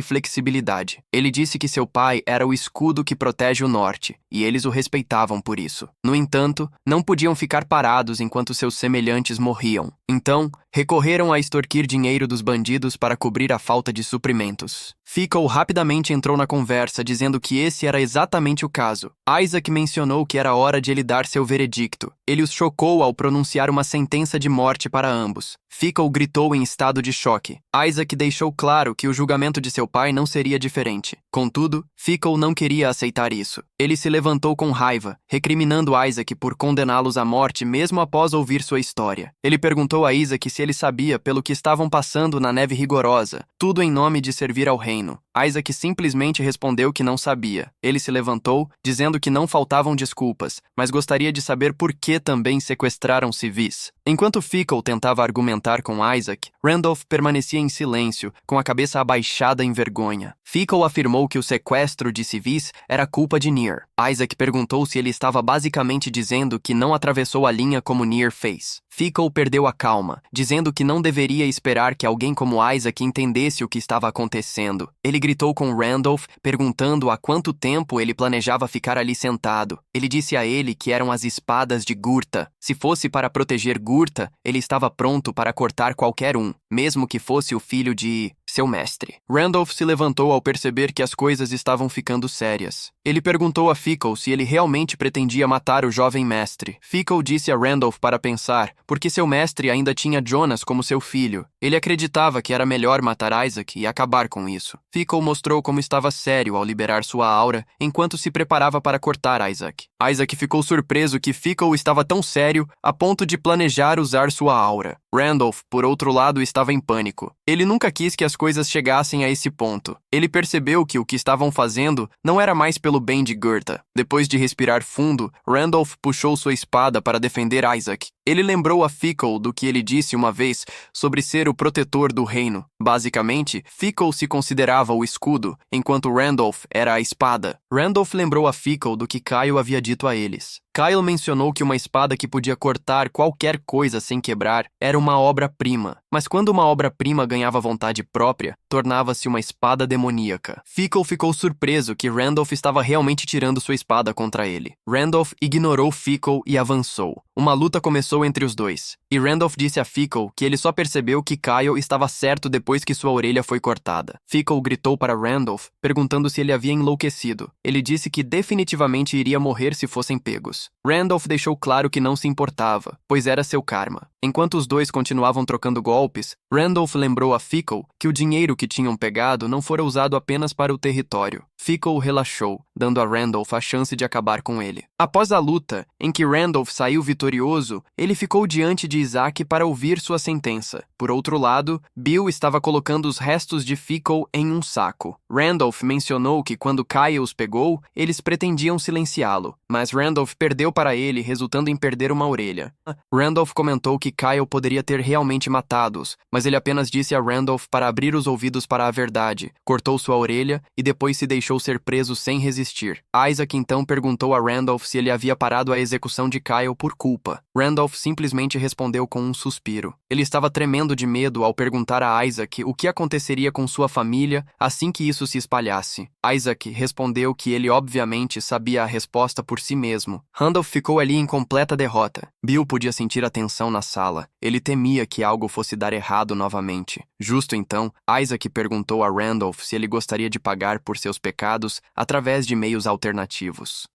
flexibilidade. Ele disse que seu pai era o escudo que protege o norte, e eles o respeitavam por isso. No entanto, não podiam ficar parados enquanto seus semelhantes morriam. Então, recorreram a extorquir dinheiro dos bandidos para cobrir a falta de suprimentos. Fickle rapidamente entrou na conversa, dizendo que esse era exatamente o caso. Isaac mencionou que era hora de ele dar seu veredicto. Ele os chocou ao pronunciar uma sentença de morte para ambos. Fickle gritou em estado de choque. Isaac deixou claro que o julgamento de seu pai não seria diferente. Contudo, Fickle não queria aceitar isso. Ele se levantou com raiva, recriminando Isaac por condená-los à morte mesmo após ouvir sua história. Ele perguntou a Isaac se ele sabia pelo que estavam passando na neve rigorosa, tudo em nome de servir ao reino. Isaac simplesmente respondeu que não sabia. Ele se levantou, dizendo que não faltavam desculpas, mas gostaria de saber por que também sequestraram civis. Enquanto Fickle tentava argumentar com Isaac, Randolph permanecia em silêncio, com a cabeça abaixada em vergonha. Fickle afirmou que o sequestro de civis era culpa de Near. Isaac perguntou se ele estava basicamente dizendo que não atravessou a linha como Near fez. Fickle perdeu a calma, dizendo que não deveria esperar que alguém como Isaac entendesse o que estava acontecendo. Ele gritou com Randolph, perguntando há quanto tempo ele planejava ficar ali sentado. Ele disse a ele que eram as espadas de Gurta. Se fosse para proteger Gurta, ele estava pronto para cortar qualquer um, mesmo que fosse o filho de seu mestre. Randolph se levantou ao perceber que as coisas estavam ficando sérias. Ele perguntou a Fickle se ele realmente pretendia matar o jovem mestre. Fickle disse a Randolph para pensar, porque seu mestre ainda tinha Jonas como seu filho. Ele acreditava que era melhor matar Isaac e acabar com isso. Fickle mostrou como estava sério ao liberar sua aura, enquanto se preparava para cortar Isaac. Isaac ficou surpreso que Fickle estava tão sério a ponto de planejar usar sua aura. Randolph, por outro lado, estava em pânico. Ele nunca quis que as coisas chegassem a esse ponto. Ele percebeu que o que estavam fazendo não era mais pelo bem de Gurta. Depois de respirar fundo, Randolph puxou sua espada para defender Isaac. Ele lembrou a Fickle do que ele disse uma vez sobre ser o protetor do reino. Basicamente, Fickle se considerava o escudo, enquanto Randolph era a espada. Randolph lembrou a Fickle do que Kyle havia dito a eles. Kyle mencionou que uma espada que podia cortar qualquer coisa sem quebrar era uma obra-prima. Mas quando uma obra-prima ganhava vontade própria, tornava-se uma espada demoníaca. Fickle ficou surpreso que Randolph estava realmente tirando sua espada contra ele. Randolph ignorou Fickle e avançou. Uma luta começou entre os dois, e Randolph disse a Fickle que ele só percebeu que Kyle estava certo depois que sua orelha foi cortada. Fickle gritou para Randolph, perguntando se ele havia enlouquecido. Ele disse que definitivamente iria morrer se fossem pegos. Randolph deixou claro que não se importava, pois era seu karma. Enquanto os dois continuavam trocando golpes, Randolph lembrou a Fickle que o dinheiro que tinham pegado não fora usado apenas para o território. Fickle relaxou, dando a Randolph a chance de acabar com ele. Após a luta, em que Randolph saiu vitorioso, ele ficou diante de Isaac para ouvir sua sentença. Por outro lado, Bill estava colocando os restos de Fickle em um saco. Randolph mencionou que quando Kyle os pegou, eles pretendiam silenciá-lo, mas Randolph perdeu para ele, resultando em perder uma orelha. Randolph comentou que Kyle poderia ter realmente matado-os, mas ele apenas disse a Randolph para abrir os ouvidos para a verdade, cortou sua orelha e depois se deixou ser preso sem resistir. Isaac então perguntou a Randolph se ele havia parado a execução de Kyle por culpa. Randolph simplesmente respondeu com um suspiro. Ele estava tremendo de medo ao perguntar a Isaac o que aconteceria com sua família assim que isso se espalhasse. Isaac respondeu que ele obviamente sabia a resposta por si mesmo. Randolph ficou ali em completa derrota. Bill podia sentir a tensão na sala. Ele temia que algo fosse dar errado novamente. Justo então, Isaac perguntou a Randolph se ele gostaria de pagar por seus pecados através de meios alternativos.